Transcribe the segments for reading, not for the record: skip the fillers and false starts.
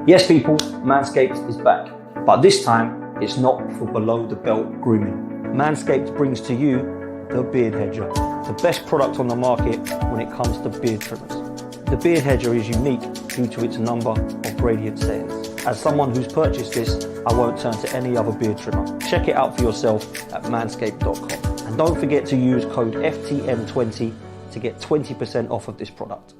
Yes, people, Manscaped is back, but this time it's not for below the belt grooming. Manscaped brings to you the Beard Hedger, the best product on the market when it comes to beard trimmers. The Beard Hedger is unique due to its number of gradient settings. As someone who's purchased this, I won't turn to any other beard trimmer. Check it out for yourself at manscaped.com. And don't forget to use code FTM20 to get 20% off of this product.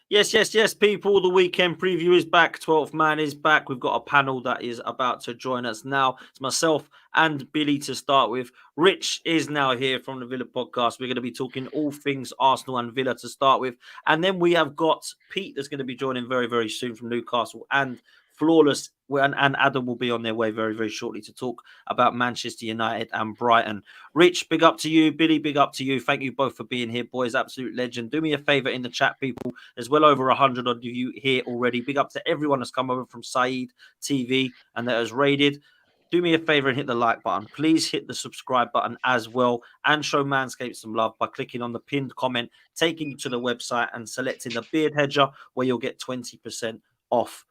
Yes, people. The weekend preview is back. 12th man is back. We've got a panel that is about to join us now. It's myself and Billy to start with. Rich is now here from the Villa podcast. We're going to be talking all things Arsenal and Villa to start with. And then we have got Pete that's going to be joining very, very soon from Newcastle, and Flawless and Adam will be on their way very, very shortly to talk about Manchester United and Brighton. Rich, big up to you. Billy, big up to you. Thank you both for being here, boys. Absolute legend. Do me a favor in the chat, people. There's well over 100 of you here already. Big up to everyone that's come over from Saeed TV and that has raided. Do me a favor and hit the like button. Please hit the subscribe button as well, and show Manscaped some love by clicking on the pinned comment, taking you to the website and selecting the Beard Hedger, where you'll get 20% off.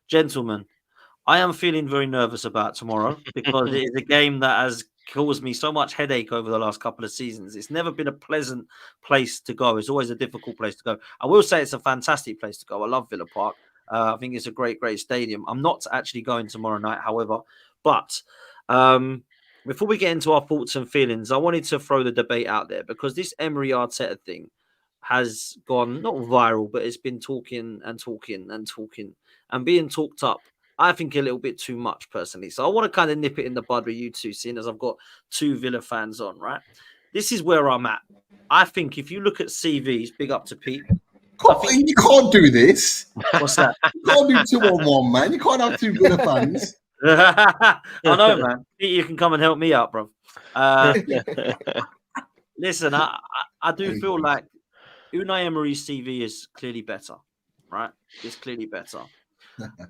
Gentlemen, I am feeling very nervous about tomorrow because it is a game that has caused me so much headache over the last couple of seasons. It's never been a pleasant place to go. It's always a difficult place to go. I will say it's a fantastic place to go. I love Villa Park. I think it's a great, great stadium. I'm not actually going tomorrow night, however. But before we get into our thoughts and feelings, I wanted to throw the debate out there because this Emery Arteta thing has gone not viral, but it's been talking and being talked up, I think, a little bit too much personally. So I want to kind of nip it in the bud with you two, seeing as I've got two Villa fans on, right? This is where I'm at. I think if you look at CVs, big up to Pete. You can't do this. What's that? You can't do 2-on-1, man. You can't have two Villa fans. I know, man. Pete, you can come and help me out, bro. Listen, I do feel like Unai Emery's CV is clearly better, right? It's clearly better.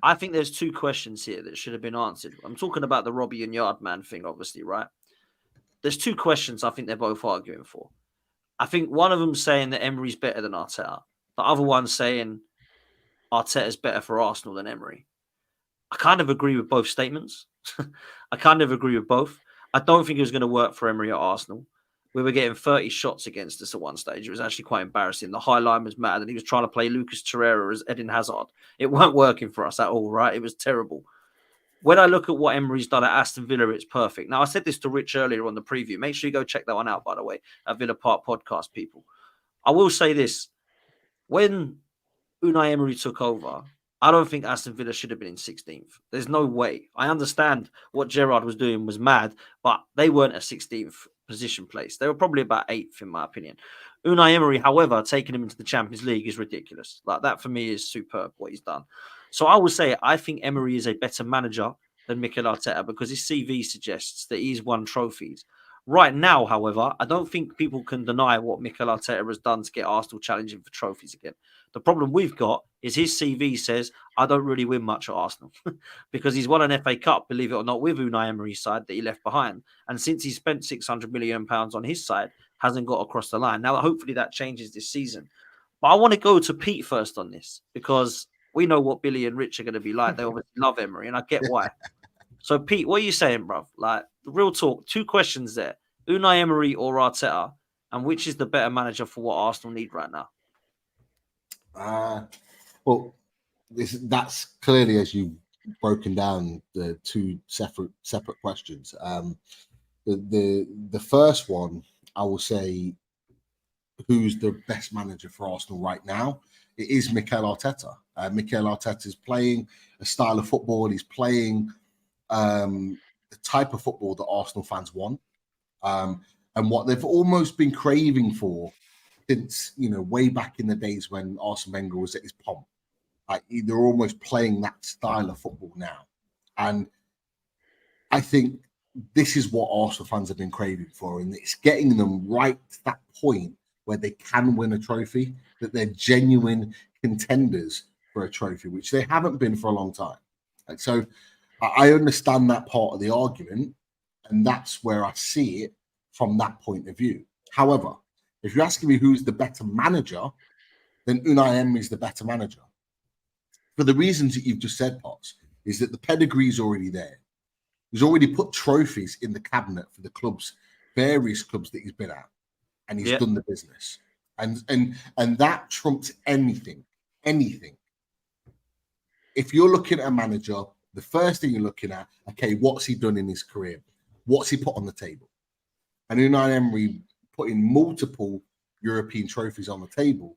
I think there's two questions here that should have been answered. I'm talking about the Robbie and Yardman thing, obviously, right? There's two questions I think they're both arguing for. I think one of them saying that Emery's better than Arteta. The other one saying Arteta's better for Arsenal than Emery. I kind of agree with both statements. I kind of agree with both. I don't think it was going to work for Emery at Arsenal. We were getting 30 shots against us at one stage. It was actually quite embarrassing. The high line was mad, and he was trying to play Lucas Torreira as Eden Hazard. It weren't working for us at all, right? It was terrible. When I look at what Emery's done at Aston Villa, it's perfect. Now, I said this to Rich earlier on the preview. Make sure you go check that one out, by the way, at Villa Park Podcast, people. I will say this. When Unai Emery took over, I don't think Aston Villa should have been in 16th. There's no way. I understand what Gerrard was doing was mad, but they weren't a 16th position place. They were probably about 8th, in my opinion. Unai Emery, however, taking him into the Champions League is ridiculous. Like, that for me is superb, what he's done. So I will say I think Emery is a better manager than Mikel Arteta because his CV suggests that he's won trophies. Right now, however, I don't think people can deny what Mikel Arteta has done to get Arsenal challenging for trophies again. The problem we've got is his CV says, I don't really win much at Arsenal because he's won an FA Cup, believe it or not, with Unai Emery's side that he left behind. And since he spent £600 million on his side, hasn't got across the line. Now, hopefully that changes this season. But I want to go to Pete first on this because we know what Billy and Rich are going to be like. They obviously love Emery, and I get why. So, Pete, what are you saying, bruv? Like, the real talk, two questions there. Unai Emery or Arteta, and which is the better manager for what Arsenal need right now? Well, that's clearly, as you've broken down, the two separate questions. The first one, I will say, who's the best manager for Arsenal right now? It is Mikel Arteta. Mikel Arteta is playing a style of football. He's playing the type of football that Arsenal fans want, and what they've almost been craving for since, way back in the days when Arsene Wenger was at his pomp. Like, they're almost playing that style of football now. And I think this is what Arsenal fans have been craving for, and it's getting them right to that point where they can win a trophy, that they're genuine contenders for a trophy, which they haven't been for a long time. And so I understand that part of the argument, and that's where I see it from that point of view. However, if you're asking me who's the better manager, then Unai Emery is the better manager. for the reasons that you've just said, Potts, is that the pedigree is already there. He's already put trophies in the cabinet for the clubs, various clubs that he's been at, and he's done the business. And that trumps anything. If you're looking at a manager, the first thing you're looking at, okay, what's he done in his career? What's he put on the table? And Unai Emery putting multiple European trophies on the table,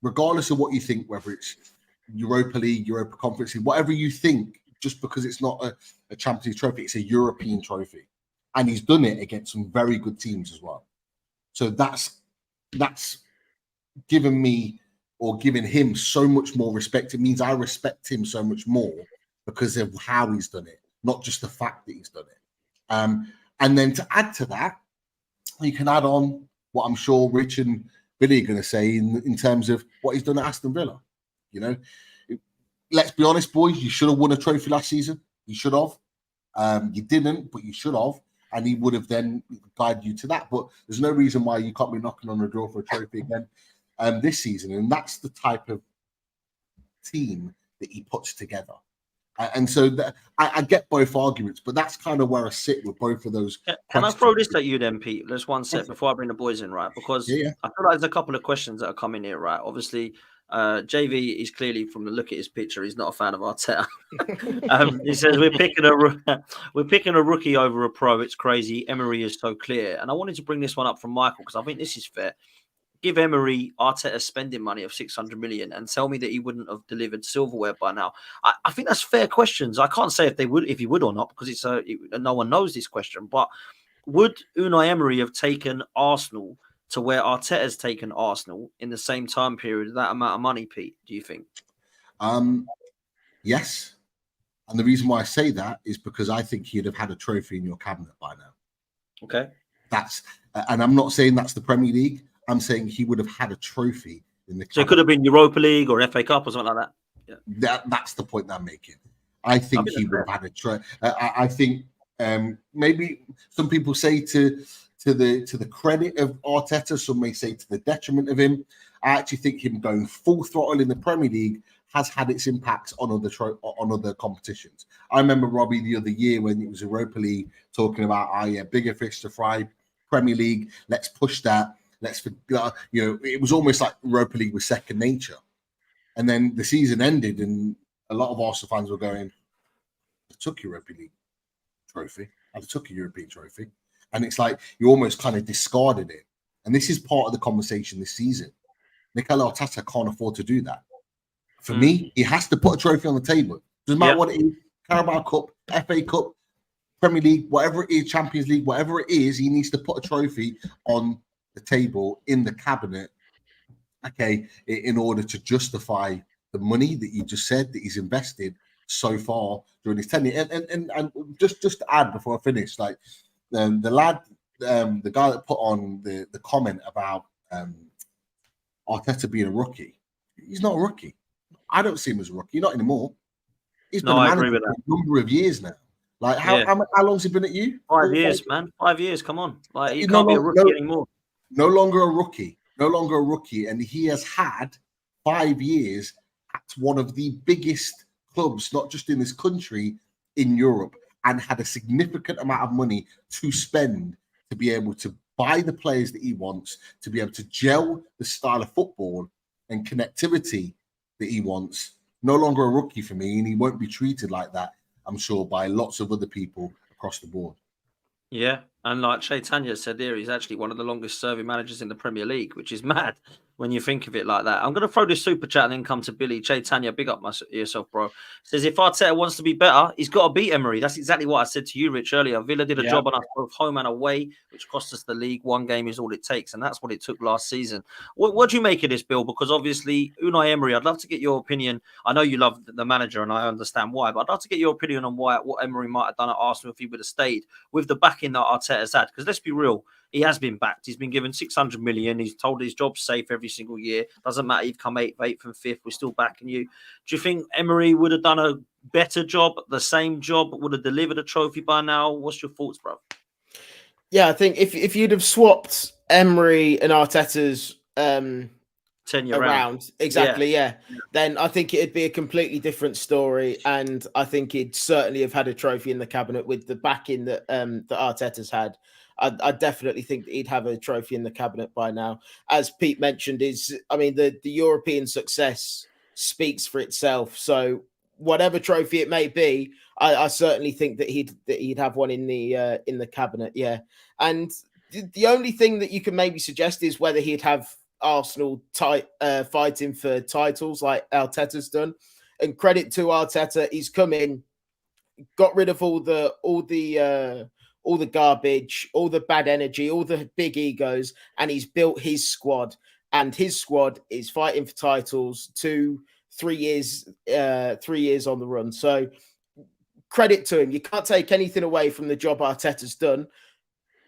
regardless of what you think, whether it's Europa League, Europa Conference League, whatever you think, just because it's not a Champions League trophy, it's a European trophy. And he's done it against some very good teams as well. So that's given me or giving him so much more respect. It means I respect him so much more because of how he's done it, not just the fact that he's done it. And then to add to that, you can add on what I'm sure Rich and Billy are going to say in terms of what he's done at Aston Villa. You know, let's be honest, boys, you should have won a trophy last season. You should have. You didn't, but you should have. And he would have then guided you to that. But there's no reason why you can't be knocking on the door for a trophy again this season. And that's the type of team that he puts together. And so I get both arguments, but that's kind of where I sit with both of those. Can I throw this at you then, Pete? Just one sec before I bring the boys in, right? Because I feel like there's a couple of questions that are coming here, right? Obviously, JV is clearly, from the look at his picture, he's not a fan of Arteta. He says we're picking a rookie over a pro. It's crazy. Emery is so clear, and I wanted to bring this one up from Michael because I think this is fair. Give Emery Arteta's spending money of 600 million and tell me that he wouldn't have delivered silverware by now. I think that's fair questions. I can't say if he would or not because no one knows this question. But would Unai Emery have taken Arsenal to where Arteta's taken Arsenal in the same time period, that amount of money, Pete, do you think? Yes. And the reason why I say that is because I think he'd have had a trophy in your cabinet by now. Okay. And I'm not saying that's the Premier League. I'm saying he would have had a trophy in the cabinet. So it could have been Europa League or FA Cup or something like that. Yeah. That's the point that I'm making. I think he would have had a trophy. I think maybe some people say to the credit of Arteta, some may say to the detriment of him. I actually think him going full throttle in the Premier League has had its impacts on other competitions. I remember Robbie the other year when it was Europa League talking about, bigger fish to fry, Premier League, let's push that. It was almost like Europa League was second nature. And then the season ended and a lot of Arsenal fans were going, I took Europa League trophy. I took a European trophy. And it's like you almost kind of discarded it. And this is part of the conversation this season. Mikel Arteta can't afford to do that. For me, he has to put a trophy on the table. Doesn't matter what it is, Carabao Cup, FA Cup, Premier League, whatever it is, Champions League, whatever it is, he needs to put a trophy on the table in the cabinet, in order to justify the money that you just said that he's invested so far during his tenure. And just to add before I finish, like the lad, the guy that put on the comment about Arteta being a rookie, he's not a rookie. I don't see him as a rookie, not anymore. He's been a manager for a number of years now. Like how long's he been at you? 5 years, man. 5 years. Come on, like he can't be a rookie anymore. No longer a rookie, and he has had 5 years at one of the biggest clubs, not just in this country, in Europe, and had a significant amount of money to spend to be able to buy the players that he wants, to be able to gel the style of football and connectivity that he wants. No longer a rookie for me, and he won't be treated like that, I'm sure, by lots of other people across the board. Yeah, and like Chaitanya said there, he's actually one of the longest serving managers in the Premier League, which is mad when you think of it like that. I'm going to throw this super chat and then come to Billy. Chaitanya, big up yourself, bro. Says, if Arteta wants to be better, he's got to beat Emery. That's exactly what I said to you, Rich, earlier. Villa did a job on us both home and away, which cost us the league. One game is all it takes, and that's what it took last season. What do you make of this, Bill? Because obviously, Unai Emery, I'd love to get your opinion. I know you love the manager, and I understand why, but I'd love to get your opinion on what Emery might have done at Arsenal if he would have stayed with the backing that Arteta's had. Because let's be real, he has been backed. He's been given 600 million. He's told his job's safe every single year. Doesn't matter. You've come 8th and 5th. We're still backing you. Do you think Emery would have done a better job, the same job, would have delivered a trophy by now? What's your thoughts, bro? Yeah, I think if you'd have swapped Emery and Arteta's tenure around. Exactly, yeah. Then I think it'd be a completely different story, and I think he'd certainly have had a trophy in the cabinet with the backing that that Arteta's had. I definitely think that he'd have a trophy in the cabinet by now. As Pete mentioned, the European success speaks for itself. So whatever trophy it may be, I certainly think that he'd have one in the cabinet. Yeah, and the only thing that you can maybe suggest is whether he'd have Arsenal fighting for titles like Arteta's done. And credit to Arteta, he's come in, got rid of all the garbage, all the bad energy, all the big egos, and he's built his squad. And his squad is fighting for titles 3 years on the run. So credit to him. You can't take anything away from the job Arteta's done,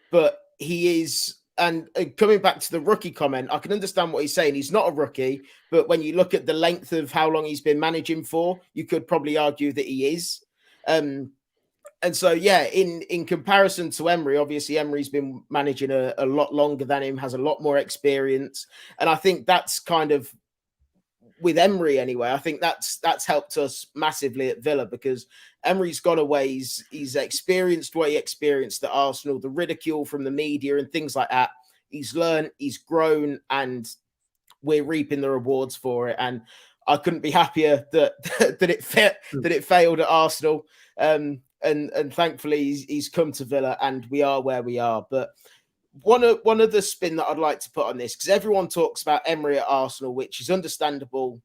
but he is. And coming back to the rookie comment, I can understand what he's saying. He's not a rookie, but when you look at the length of how long he's been managing for, you could probably argue that he is. And so, yeah, in comparison to Emery, obviously Emery's been managing a lot longer than him, has a lot more experience. And I think that's kind of, with Emery anyway, I think that's helped us massively at Villa, because Emery's gone away. He's experienced what he experienced at Arsenal, the ridicule from the media and things like that. He's learned, he's grown, and we're reaping the rewards for it. And I couldn't be happier that it failed at Arsenal. And thankfully he's come to Villa, and we are where we are. But one of the spin that I'd like to put on this, because everyone talks about Emery at Arsenal, which is understandable,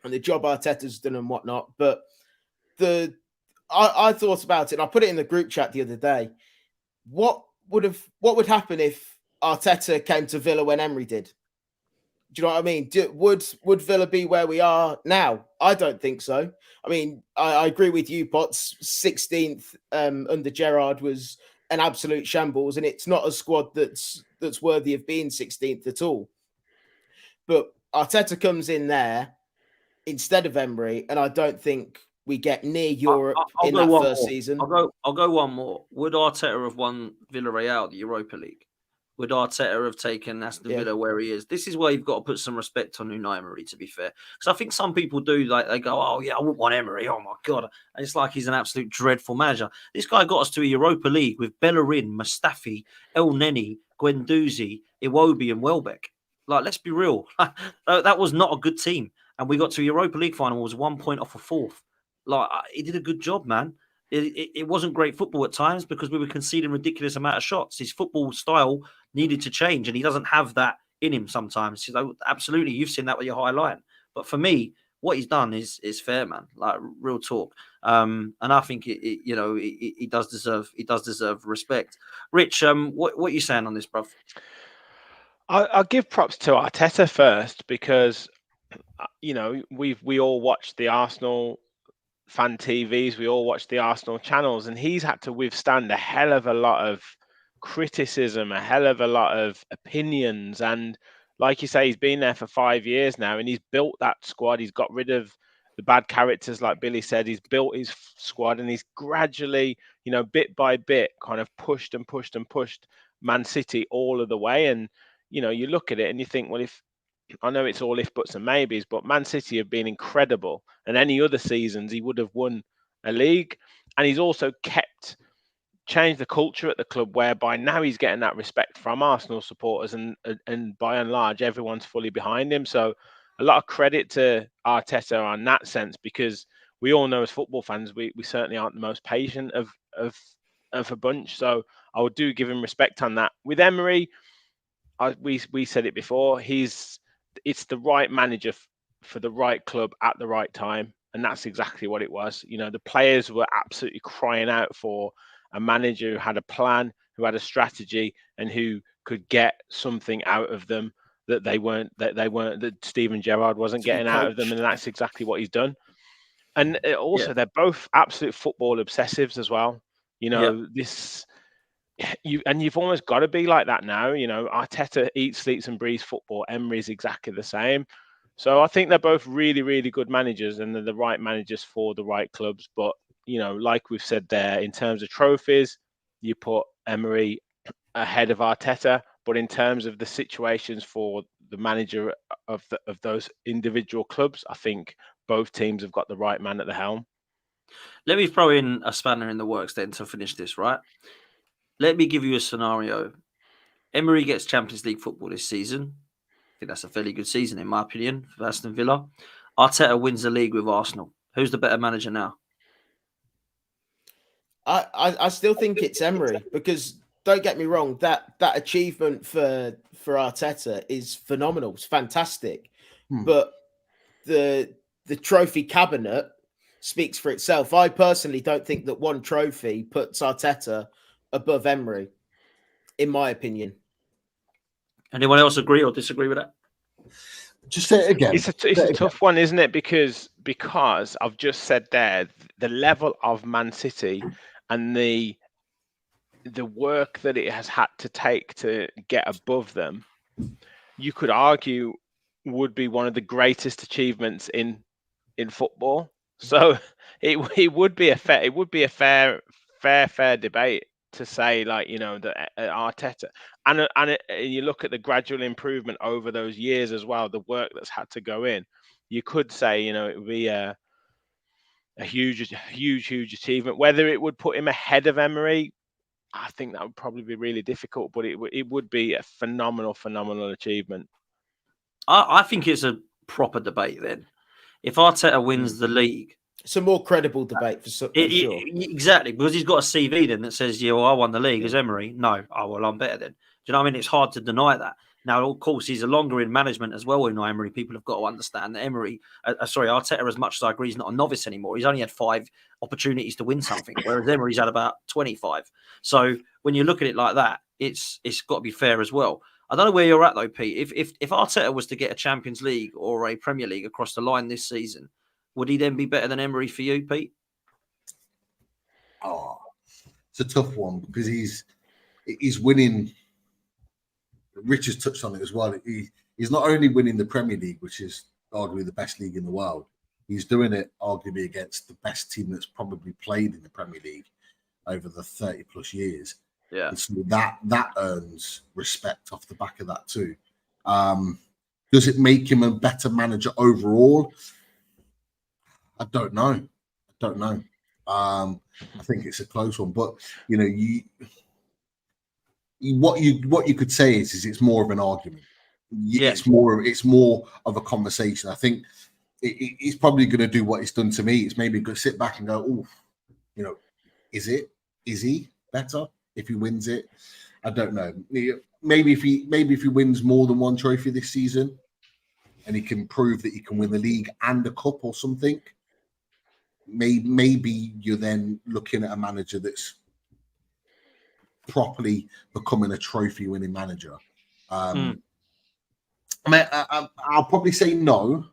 and the job Arteta's done and whatnot. But I thought about it, and I put it in the group chat the other day. What would happen if Arteta came to Villa when Emery did? Do you know what I mean? Would Villa be where we are now? I don't think so. I mean, I agree with you, Potts. 16th under Gerrard was an absolute shambles, and it's not a squad that's worthy of being 16th at all. But Arteta comes in there instead of Emery, and I don't think we get near Europe in that first season. I'll go one more. Would Arteta have won Villarreal the Europa League? Would Arteta have taken Aston Villa where he is? This is where you've got to put some respect on Unai Emery, to be fair. Because I think some people do, like, they go, oh, yeah, I wouldn't want Emery. Oh, my God. And it's like he's an absolute dreadful manager. This guy got us to a Europa League with Bellerin, Mustafi, El Neni, Guendouzi, Iwobi, and Welbeck. Like, let's be real. That was not a good team. And we got to a Europa League final, was 1 point off a fourth. Like, he did a good job, man. It wasn't great football at times because we were conceding ridiculous amount of shots. His football style needed to change, and he doesn't have that in him sometimes. So absolutely, you've seen that with your high line. But for me, what he's done is fair, man. Like, real talk. And I think he does deserve respect. Rich, what are you saying on this, bruv? I'll give props to Arteta first, because we all watch the Arsenal fan TVs, we all watch the Arsenal channels, and he's had to withstand a hell of a lot of criticism, a hell of a lot of opinions. And like you say, he's been there for 5 years now, and he's built that squad. He's got rid of the bad characters, like Billy said. He's built his squad, and he's gradually, bit by bit, kind of pushed Man City all of the way. And you look at it and you think, well, if I know it's all if buts and maybes, but Man City have been incredible. And any other seasons, he would have won a league. And he's also changed the culture at the club, whereby now he's getting that respect from Arsenal supporters, and by and large, everyone's fully behind him. So a lot of credit to Arteta on that sense, because we all know as football fans, we certainly aren't the most patient of a bunch. So I would do give him respect on that. With Emery, we said it before, it's the right manager for the right club at the right time. And that's exactly what it was. The players were absolutely crying out for a manager who had a plan, who had a strategy, and who could get something out of them that Steven Gerrard wasn't getting out of them. And that's exactly what he's done. And also, they're both absolute football obsessives as well. You've almost got to be like that now. Arteta eats, sleeps, and breathes football. Emery's exactly the same. So I think they're both really, really good managers, and they're the right managers for the right clubs. But like we've said there, in terms of trophies, you put Emery ahead of Arteta. But in terms of the situations for the manager of those individual clubs. I think both teams have got the right man at the helm. Let me throw in a spanner in the works then to finish this, right? Let me give you a scenario. Emery gets Champions League football this season. I think that's a fairly good season, in my opinion, for Aston Villa. Arteta wins the league with Arsenal. Who's the better manager now? I still think it's Emery, because don't get me wrong, that achievement for Arteta is phenomenal. It's fantastic. But the trophy cabinet speaks for itself. I personally don't think that one trophy puts Arteta above Emery, in my opinion. Anyone else agree or disagree with that? Just say it again. It's a tough one, isn't it? Because I've just said there, the level of Man City and the work that it has had to take to get above them, you could argue would be one of the greatest achievements in football. So it would be a fair debate to say, like, you know, that Arteta and you look at the gradual improvement over those years as well, the work that's had to go in. You could say, you know, it would be a huge achievement. Whether it would put him ahead of Emery, I think that would probably be really difficult, but it would be a phenomenal achievement. I think it's a proper debate then. If Arteta wins the league, it's a more credible debate for sure. Exactly, because he's got a CV then that says, yeah, well, I won the league as Emery. No, oh, well, I'm better then. Do you know what I mean? It's hard to deny that. Now, of course, he's a longer in management as well. In Emery, people have got to understand that Arteta, as much as I agree, he's not a novice anymore. He's only had 5 opportunities to win something, whereas Emery's had about 25. So when you look at it like that, it's got to be fair as well. I don't know where you're at though, Pete. If Arteta was to get a Champions League or a Premier League across the line this season, would he then be better than Emery for you, Pete? Oh, it's a tough one because he's winning. Rich has touched on it as well. He's not only winning the Premier League, which is arguably the best league in the world, he's doing it arguably against the best team that's probably played in the Premier League over the 30 plus years. Yeah. And so that earns respect off the back of that too. Does it make him a better manager overall? I don't know. I think it's a close one, but you know, what you could say is it's more of an argument. Yeah. It's more of a conversation. I think he's probably going to do what he's done to me. It's maybe go sit back and go, oh, you know, is he better if he wins it? I don't know. Maybe if he wins more than one trophy this season, and he can prove that he can win the league and a cup or something, maybe you're then looking at a manager that's properly becoming a trophy-winning manager. I mean, I'll probably say no.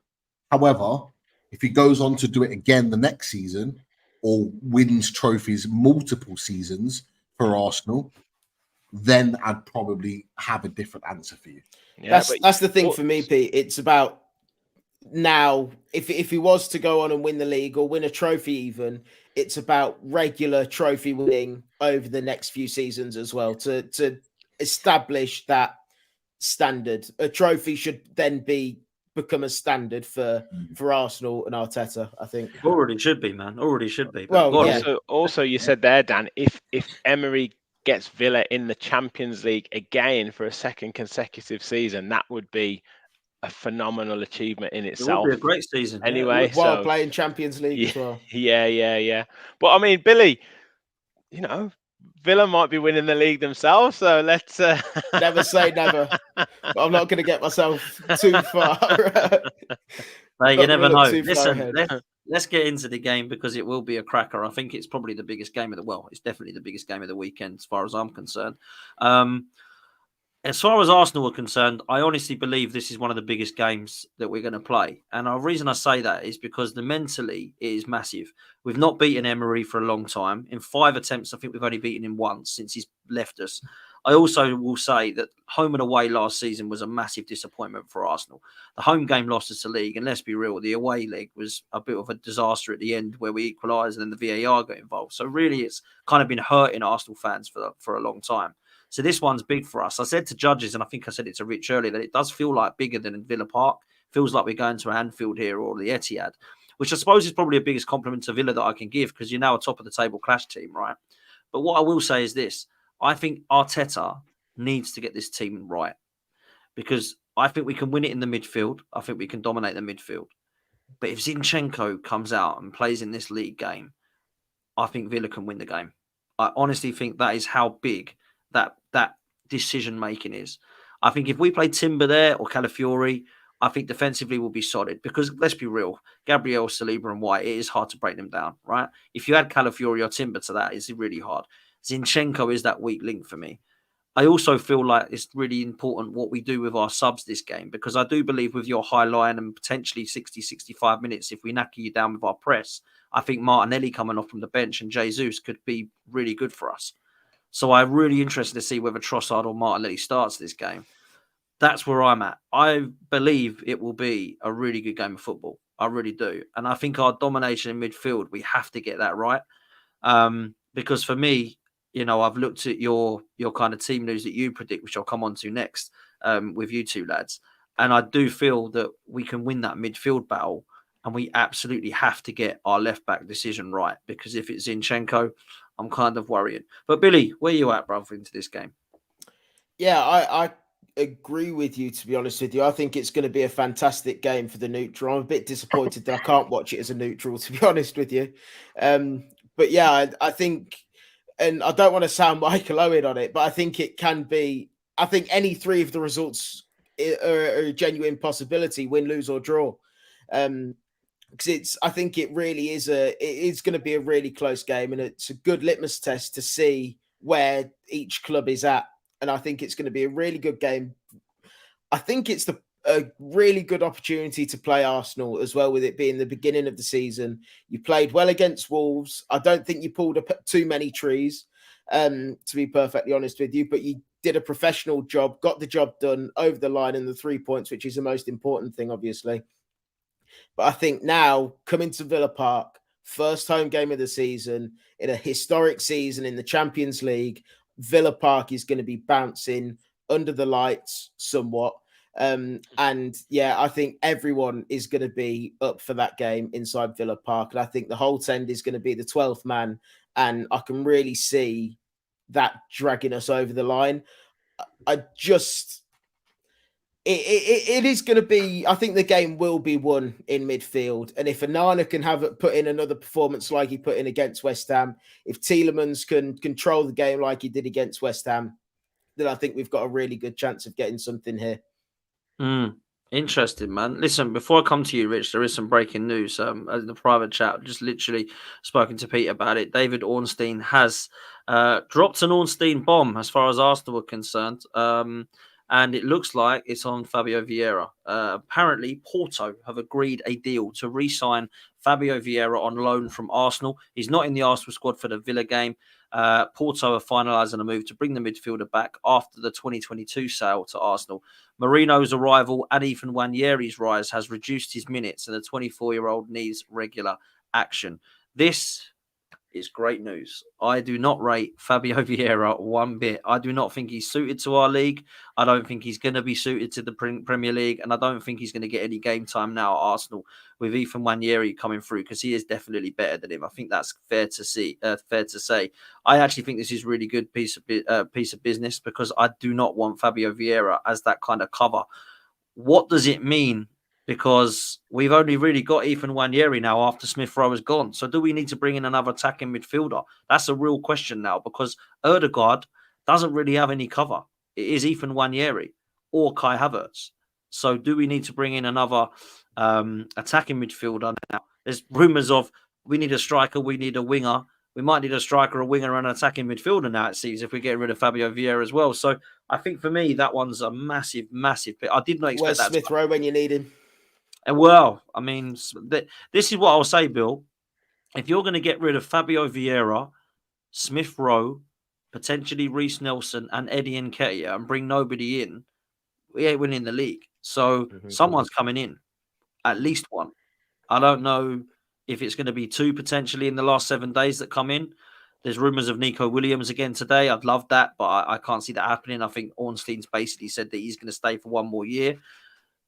However, if he goes on to do it again the next season or wins trophies multiple seasons for Arsenal, then I'd probably have a different answer for you. Yeah, that's the thing for me, Pete. It's about now, if he was to go on and win the league or win a trophy even, it's about regular trophy winning over the next few seasons as well to establish that standard. A trophy should then become a standard for Arsenal and Arteta, I think. Already should be, man. Already should be. Well, yeah. Also, you said there, Dan, if Emery gets Villa in the Champions League again for a second consecutive season, that would be a phenomenal achievement in itself. It would be a great season. Anyway, while playing Champions League as well. Yeah. But I mean, Billy, you know, Villa might be winning the league themselves, so let's never say never. But I'm not going to get myself too far. Hey, you never know. Listen, let's get into the game because it will be a cracker. I think it's probably the biggest game of it's definitely the biggest game of the weekend as far as I'm concerned. As far as Arsenal are concerned, I honestly believe this is one of the biggest games that we're going to play. And the reason I say that is because mentally it is massive. We've not beaten Emery for a long time. In 5 attempts, I think we've only beaten him once since he's left us. I also will say that home and away last season was a massive disappointment for Arsenal. The home game lost us the league, and let's be real, the away leg was a bit of a disaster at the end where we equalised and then the VAR got involved. So really, it's kind of been hurting Arsenal fans for a long time. So this one's big for us. I said to judges, and I think I said it to Rich earlier, that it does feel like bigger than in Villa Park. Feels like we're going to Anfield here or the Etihad, which I suppose is probably the biggest compliment to Villa that I can give because you're now a top of the table clash team, right? But what I will say is this. I think Arteta needs to get this team right because I think we can win it in the midfield. I think we can dominate the midfield. But if Zinchenko comes out and plays in this league game, I think Villa can win the game. I honestly think that is how big that decision-making is. I think if we play Timber there or Calafiori, I think defensively we'll be solid because let's be real, Gabriel, Saliba and White, it is hard to break them down, right? If you add Calafiori or Timber to that, it's really hard. Zinchenko is that weak link for me. I also feel like it's really important what we do with our subs this game because I do believe with your high line and potentially 60, 65 minutes, if we knacker you down with our press, I think Martinelli coming off from the bench and Jesus could be really good for us. So I'm really interested to see whether Trossard or Martinelli starts this game. That's where I'm at. I believe it will be a really good game of football. I really do. And I think our domination in midfield, we have to get that right. Because for me, I've looked at your kind of team news that you predict, which I'll come on to next with you two lads. And I do feel that we can win that midfield battle and we absolutely have to get our left-back decision right because if it's Zinchenko, I'm kind of worrying. But Billy, where are you at, brother, into this game? Yeah, I agree with you, to be honest with you. I think it's going to be a fantastic game for the neutral. I'm a bit disappointed that I can't watch it as a neutral, to be honest with you. But yeah, I think, and I don't want to sound Michael Owen on it, but I think it can be, I think any three of the results are a genuine possibility, win, lose or draw. Because I think it really is going to be a really close game and it's a good litmus test to see where each club is at. And I think it's going to be a really good game. I think it's a really good opportunity to play Arsenal as well, with it being the beginning of the season. You played well against Wolves. I don't think you pulled up too many trees, to be perfectly honest with you, but you did a professional job, got the job done over the line and the 3 points, which is the most important thing, obviously. But I think now, coming to Villa Park, first home game of the season, in a historic season in the Champions League, Villa Park is going to be bouncing under the lights somewhat. And yeah, I think everyone is going to be up for that game inside Villa Park. And I think the whole end is going to be the 12th man. And I can really see that dragging us over the line. It is going to be, I think the game will be won in midfield. And if Onana can put in another performance like he put in against West Ham, if Tielemans can control the game like he did against West Ham, then I think we've got a really good chance of getting something here. Interesting, man. Listen, before I come to you, Rich, there is some breaking news. In the private chat, just literally spoken to Pete about it. David Ornstein has dropped an Ornstein bomb as far as Arsenal are concerned. And it looks like it's on Fabio Vieira. Apparently, Porto have agreed a deal to re-sign Fabio Vieira on loan from Arsenal. He's not in the Arsenal squad for the Villa game. Porto are finalising a move to bring the midfielder back after the 2022 sale to Arsenal. Marino's arrival and Ethan Nwaneri's rise has reduced his minutes, and the 24-year-old needs regular action. This is great news. I do not rate Fabio Vieira one bit. I do not think he's suited to our league. I don't think he's going to be suited to the Premier League, and I don't think he's going to get any game time now at Arsenal with Ethan Nwaneri coming through, because he is definitely better than him. I think that's fair to say. I actually think this is a really good piece of business, because I do not want Fabio Vieira as that kind of cover. What does it mean? Because we've only really got Ethan Nwaneri now after Smith Rowe is gone. So do we need to bring in another attacking midfielder? That's a real question now, because Ødegaard doesn't really have any cover. It is Ethan Nwaneri or Kai Havertz. So do we need to bring in another attacking midfielder now? There's rumours of we need a striker, we need a winger. We might need a striker, a winger, and an attacking midfielder now, it seems, if we get rid of Fabio Vieira as well. So I think for me, that one's a massive, massive bit. I did not expect that. Smith Rowe when you need him. Well, I mean, this is what I'll say, Bill. If you're going to get rid of Fabio Vieira, Smith Rowe, potentially Reece Nelson and Eddie Nketiah and bring nobody in, we ain't winning the league. So someone's coming in, at least one. I don't know if it's going to be two potentially in the last 7 days that come in. There's rumours of Nico Williams again today. I'd love that, but I can't see that happening. I think Ornstein's basically said that he's going to stay for one more year.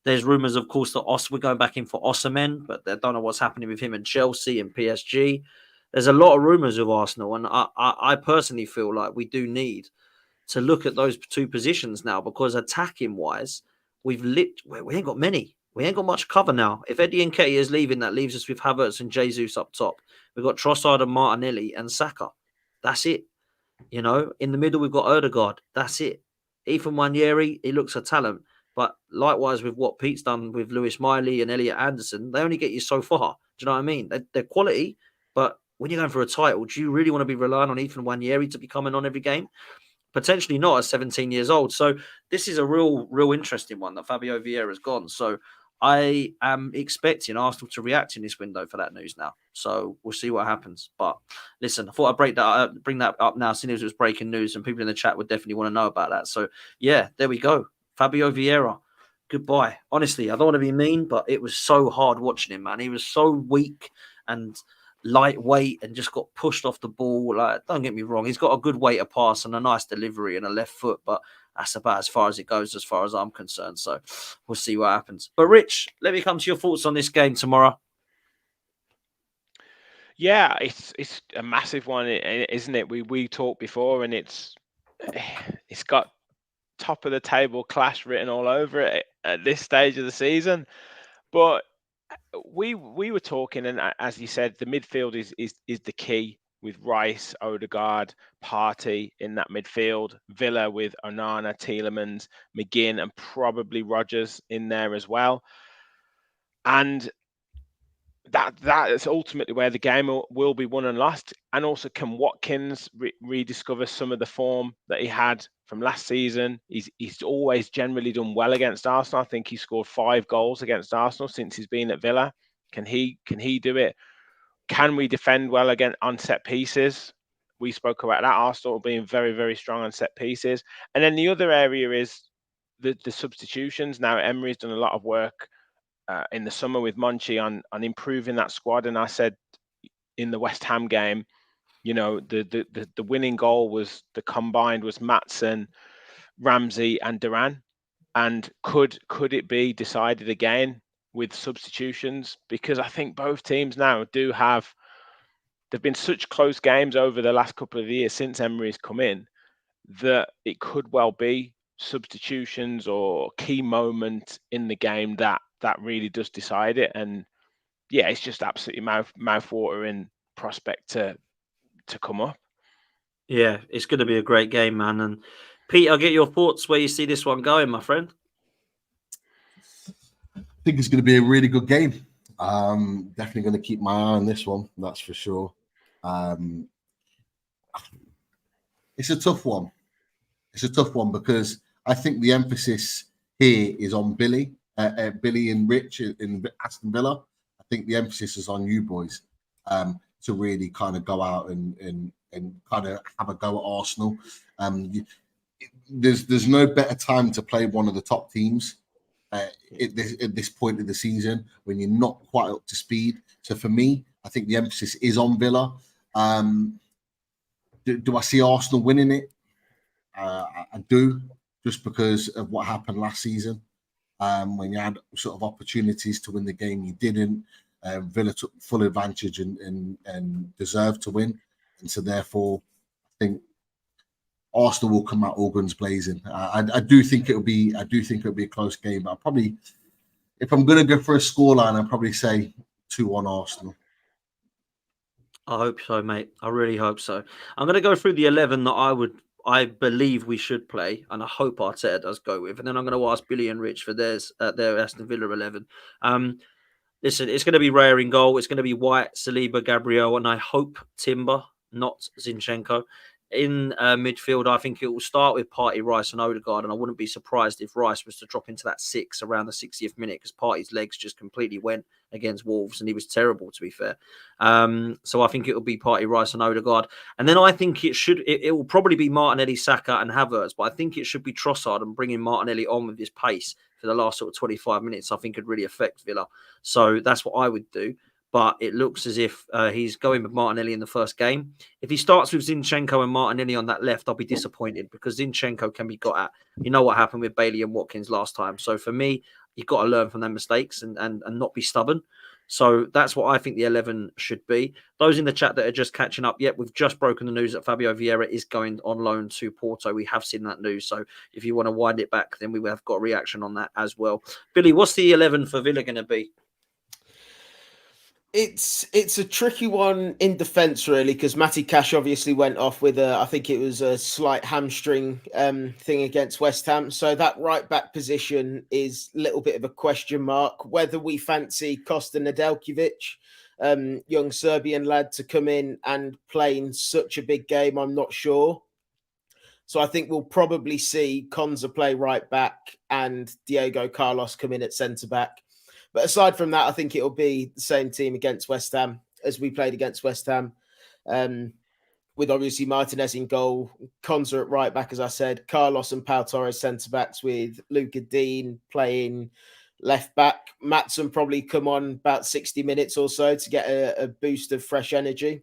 There's rumours, of course, that we're going back in for Osimhen, but I don't know what's happening with him and Chelsea and PSG. There's a lot of rumours of Arsenal, and I personally feel like we do need to look at those two positions now, because attacking-wise, we ain't got many. We ain't got much cover now. If Eddie Nketiah is leaving, that leaves us with Havertz and Jesus up top. We've got Trossard and Martinelli and Saka. That's it. You know, in the middle, we've got Odegaard. That's it. Ethan Nwaneri, he looks a talent. But likewise with what Pete's done with Lewis Miley and Elliot Anderson, they only get you so far. Do you know what I mean? They're quality, but when you're going for a title, do you really want to be relying on Ethan Nwaneri to be coming on every game? Potentially not at 17 years old. So this is a real interesting one that Fabio Vieira has gone. So I am expecting Arsenal to react in this window for that news now. So we'll see what happens. But listen, I thought I'd bring that up now, seeing as it was breaking news, and people in the chat would definitely want to know about that. So yeah, there we go. Fabio Vieira, goodbye. Honestly, I don't want to be mean, but it was so hard watching him, man. He was so weak and lightweight and just got pushed off the ball. Like, don't get me wrong, he's got a good way to pass and a nice delivery and a left foot, but that's about as far as it goes as far as I'm concerned. So we'll see what happens. But Rich, let me come to your thoughts on this game tomorrow. Yeah, it's a massive one, isn't it? We talked before, and it's got top of the table clash written all over it at this stage of the season. But we were talking, and as you said, the midfield is the key, with Rice, Odegaard, Partey in that midfield, Villa with Onana, Tielemans, McGinn, and probably Rodgers in there as well. And that is ultimately where the game will be won and lost. And also, can Watkins rediscover some of the form that he had from last season? He's always generally done well against Arsenal. I think he scored 5 goals against Arsenal since he's been at Villa. Can he do it? Can we defend well again on set pieces? We spoke about that. Arsenal being very, very strong on set pieces. And then the other area is the substitutions. Now, Emery's done a lot of work in the summer with Monchi on improving that squad. And I said in the West Ham game, you know, the winning goal was combined was Maatsen, Ramsey, and Duran. And could it be decided again with substitutions? Because I think both teams now they've been such close games over the last couple of years since Emery's come in, that it could well be substitutions or key moment in the game that really does decide it. And yeah, it's just absolutely mouth-watering prospect to come up. Yeah, it's going to be a great game, man. And Pete, I'll get your thoughts where you see this one going, my friend. I think it's going to be a really good game. Definitely going to keep my eye on this one, that's for sure. It's a tough one. It's a tough one because I think the emphasis here is on Billy and Rich in Aston Villa. I think the emphasis is on you boys to really kind of go out and kind of have a go at Arsenal. There's no better time to play one of the top teams at this point of the season when you're not quite up to speed. So for me, I think the emphasis is on Villa. Do I see Arsenal winning it? I do, just because of what happened last season. When you had sort of opportunities to win the game, you didn't. Villa took full advantage and deserved to win, and so therefore, I think Arsenal will come out all guns blazing. I do think it'll be a close game, but I'll probably, if I'm going to go for a scoreline, I'll probably say 2-1 Arsenal. I hope so, mate. I really hope so. I'm going to go through the 11 that I believe we should play, and I hope Arteta does go with. And then I'm going to ask Billy and Rich for their Aston Villa 11. Listen, it's going to be Raya in goal. It's going to be White, Saliba, Gabriel, and I hope Timber, not Zinchenko. In midfield, I think it will start with Partey, Rice, and Odegaard, and I wouldn't be surprised if Rice was to drop into that 6 around the 60th minute because Partey's legs just completely went against Wolves, and he was terrible, to be fair. So I think it will be Partey, Rice, and Odegaard. And then I think it will probably be Martinelli, Saka, and Havertz, but I think it should be Trossard, and bringing Martinelli on with his pace for the last sort of 25 minutes, I think could really affect Villa. So that's what I would do. But it looks as if he's going with Martinelli in the first game. If he starts with Zinchenko and Martinelli on that left, I'll be disappointed because Zinchenko can be got at. You know what happened with Bailey and Watkins last time. So for me, you've got to learn from their mistakes and not be stubborn. So that's what I think the 11 should be. Those in the chat that are just catching up, yet we've just broken the news that Fabio Vieira is going on loan to Porto. We have seen that news. So if you want to wind it back, then we have got a reaction on that as well. Billy, what's the 11 for Villa going to be? It's a tricky one in defence, really, because Matty Cash obviously went off with I think it was a slight hamstring thing against West Ham. So that right back position is a little bit of a question mark. Whether we fancy Kosta Nedeljkovic, young Serbian lad, to come in and play in such a big game, I'm not sure. So I think we'll probably see Konza play right back and Diego Carlos come in at centre back. But aside from that, I think it'll be the same team against West Ham as we played against West Ham, with obviously Martinez in goal, Konza at right back, as I said, Carlos and Pau Torres centre backs, with Luca Dean playing left back. Maatsen probably come on about 60 minutes or so to get a boost of fresh energy.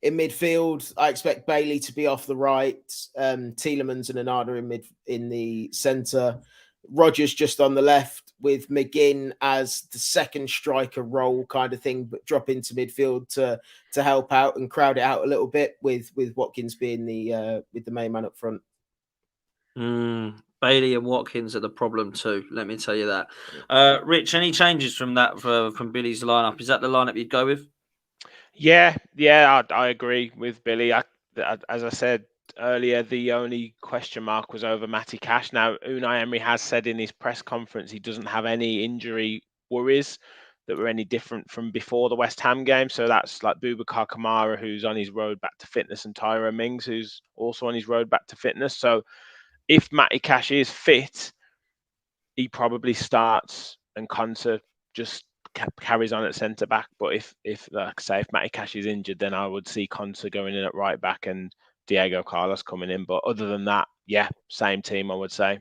In midfield, I expect Bailey to be off the right, Tielemans and Onana in the centre, Rodgers just on the left, with McGinn as the second striker role kind of thing, but drop into midfield to help out and crowd it out a little bit, with Watkins being the main man up front. Bailey and Watkins are the problem too. Let me tell you that. Rich, any changes from that from Billy's lineup? Is that the lineup you'd go with? Yeah, I agree with Billy. As I said earlier, the only question mark was over Matty Cash. Now, Unai Emery has said in his press conference he doesn't have any injury worries that were any different from before the West Ham game. So that's like Boubacar Kamara, who's on his road back to fitness, and Tyrone Mings, who's also on his road back to fitness. So if Matty Cash is fit, he probably starts and Konsa just carries on at centre back. But if like I say, if Matty Cash is injured, then I would see Konsa going in at right back and Diego Carlos coming in. But other than that, yeah, same team, I would say.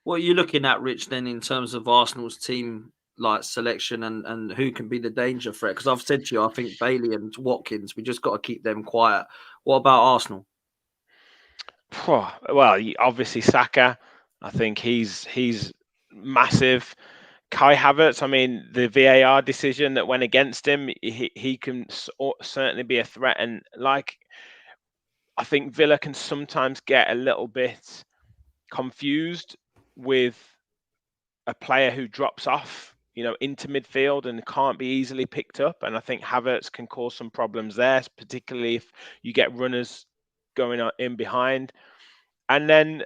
What are you looking at, Rich, then, in terms of Arsenal's team like selection and who can be the danger threat? Because I've said to you, I think Bailey and Watkins, we just got to keep them quiet. What about Arsenal? Well, obviously Saka. I think he's massive. Kai Havertz, I mean, the VAR decision that went against him, he can certainly be a threat. And like, I think Villa can sometimes get a little bit confused with a player who drops off, into midfield and can't be easily picked up. And I think Havertz can cause some problems there, particularly if you get runners going in behind. And then,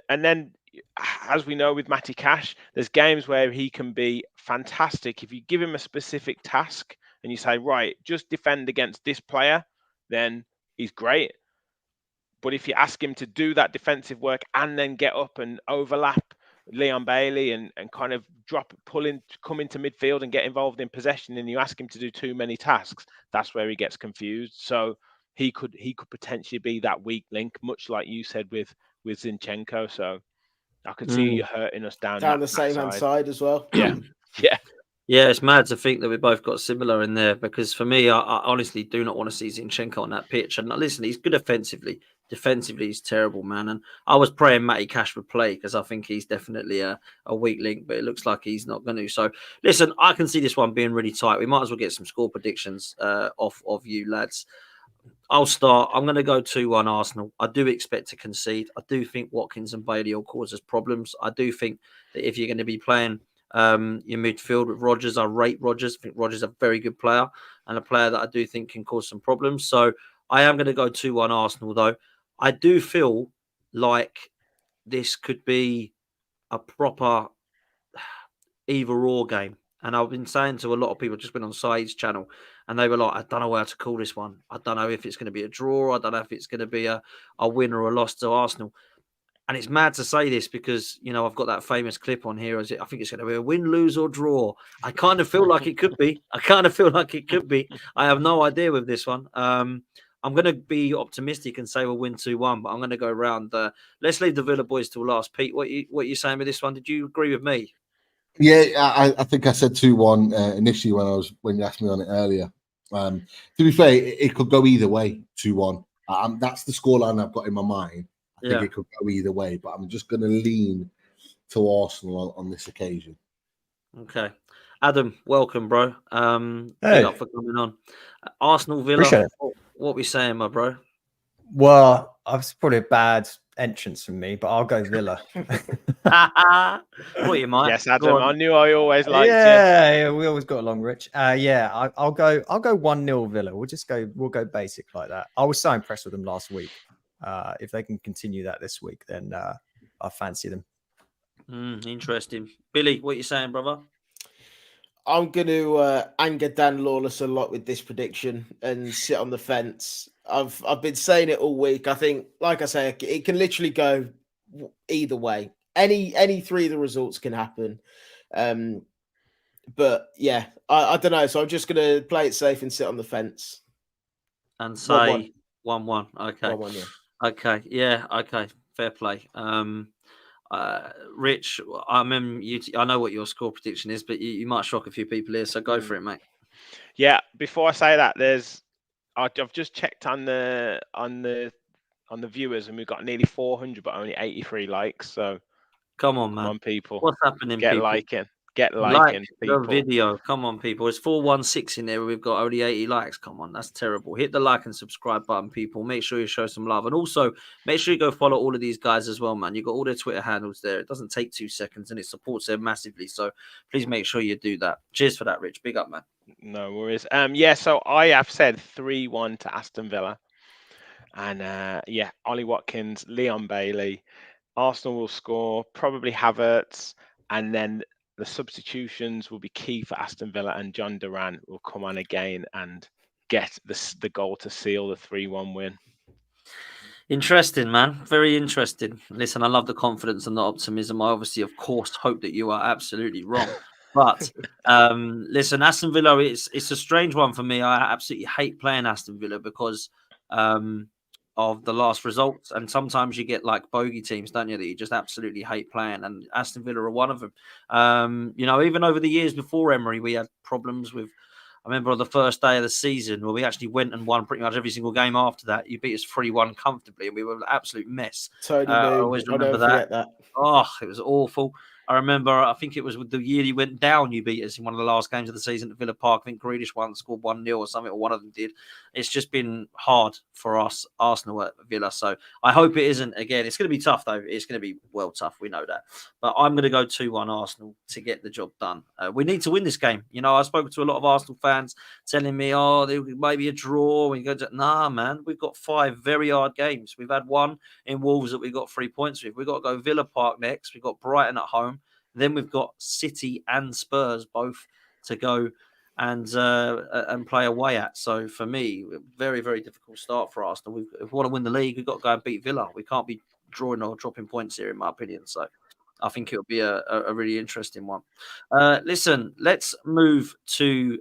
as we know with Matty Cash, there's games where he can be fantastic. If you give him a specific task and you say, right, just defend against this player, then he's great. But if you ask him to do that defensive work and then get up and overlap Leon Bailey and kind of come into midfield and get involved in possession, and you ask him to do too many tasks, that's where he gets confused. So he could potentially be that weak link, much like you said with Zinchenko. So I could see you hurting us down the same hand side as well. Yeah, it's mad to think that we both got similar in there, because for me, I honestly do not want to see Zinchenko on that pitch. And listen, he's good offensively. Defensively, he's terrible, man. And I was praying Matty Cash would play, because I think he's definitely a weak link, but it looks like he's not going to. So listen, I can see this one being really tight. We might as well get some score predictions off of you lads. I'll start. I'm going to go 2-1 Arsenal. I do expect to concede. I do think Watkins and Bailey will cause us problems. I do think that if you're going to be playing your midfield with Rodgers, I rate Rodgers. I think Rodgers is a very good player and a player that I do think can cause some problems. So I am going to go 2-1 Arsenal, though. I do feel like this could be a proper either-or game. And I've been saying to a lot of people, just been on Saeed's channel, and they were like, I don't know how to call this one. I don't know if it's going to be a draw. I don't know if it's going to be a win or a loss to Arsenal. And it's mad to say this because, I've got that famous clip on here. I think it's going to be a win, lose or draw. I kind of feel like it could be. I have no idea with this one. I'm going to be optimistic and say we'll win 2-1, but I'm going to go around. Let's leave the Villa boys till last. Pete, what are you saying with this one? Did you agree with me? Yeah, I think I said 2-1 initially when you asked me on it earlier. To be fair, it could go either way, 2-1. That's the scoreline I've got in my mind. I think it could go either way, but I'm just going to lean to Arsenal on this occasion. Okay. Adam, welcome, bro. Big up for coming on. Arsenal, Villa, what are we saying, my bro? Well, it's probably a bad entrance from me, but I'll go Villa. What you might? Yes, Adam. I knew I always liked you. Yeah, we always got along, Rich. I'll go 1-0 Villa. We'll go basic like that. I was so impressed with them last week. If they can continue that this week, then I fancy them. Interesting. Billy, what are you saying, brother? I'm going to anger Dan Lawless a lot with this prediction and sit on the fence. I've been saying it all week. I think, like I say, it can literally go either way. Any three of the results can happen. But yeah, I don't know. So I'm just going to play it safe and sit on the fence. And say 1-1. Okay. 1-1, yeah. Okay. Yeah. Okay. Fair play. Rich, I know what your score prediction is, but you might shock a few people here. So go for it, mate. Yeah. Before I say that, I've just checked on the viewers, and we've got nearly 400, but only 83 likes. So come on, man. Come on, people. What's happening? Get people? liking. Get liking, people. The video. Come on, people. It's 416 in there. We've got only 80 likes. Come on, that's terrible. Hit the like and subscribe button, people. Make sure you show some love. And also, make sure you go follow all of these guys as well, man. You've got all their Twitter handles there. It doesn't take 2 seconds, and it supports them massively. So please make sure you do that. Cheers for that, Rich. Big up, man. No worries. So I have said 3-1 to Aston Villa. And Ollie Watkins, Leon Bailey. Arsenal will score, probably Havertz, and then the substitutions will be key for Aston Villa, and John Duran will come on again and get the goal to seal the 3-1 win. Interesting, man. Very interesting. Listen, I love the confidence and the optimism. I obviously, of course, hope that you are absolutely wrong. But listen, Aston Villa, it's a strange one for me. I absolutely hate playing Aston Villa because of the last results. And sometimes you get like bogey teams, don't you, that you just absolutely hate playing. And Aston Villa are one of them. Even over the years before Emery, we had problems with, I remember on the first day of the season where we actually went and won pretty much every single game after that. You beat us 3-1 comfortably and we were an absolute mess. I always remember that. Oh, it was awful. I remember, I think it was with the year you went down, you beat us in one of the last games of the season at Villa Park. I think Grealish once scored 1-0 or something, or one of them did. It's just been hard for us, Arsenal at Villa. So I hope it isn't again. It's going to be tough, though. It's going to be well tough. We know that. But I'm going to go 2-1 Arsenal to get the job done. We need to win this game. I spoke to a lot of Arsenal fans telling me, there may be a draw. Nah, man. We've got 5 very hard games. We've had one in Wolves that we got 3 points with. We've got to go Villa Park next. We've got Brighton at home. Then we've got City and Spurs both to go and play away at. So for me, very, very difficult start for Arsenal. If we want to win the league, we've got to go and beat Villa. We can't be drawing or dropping points here, in my opinion. So I think it'll be a really interesting one. Listen, let's move to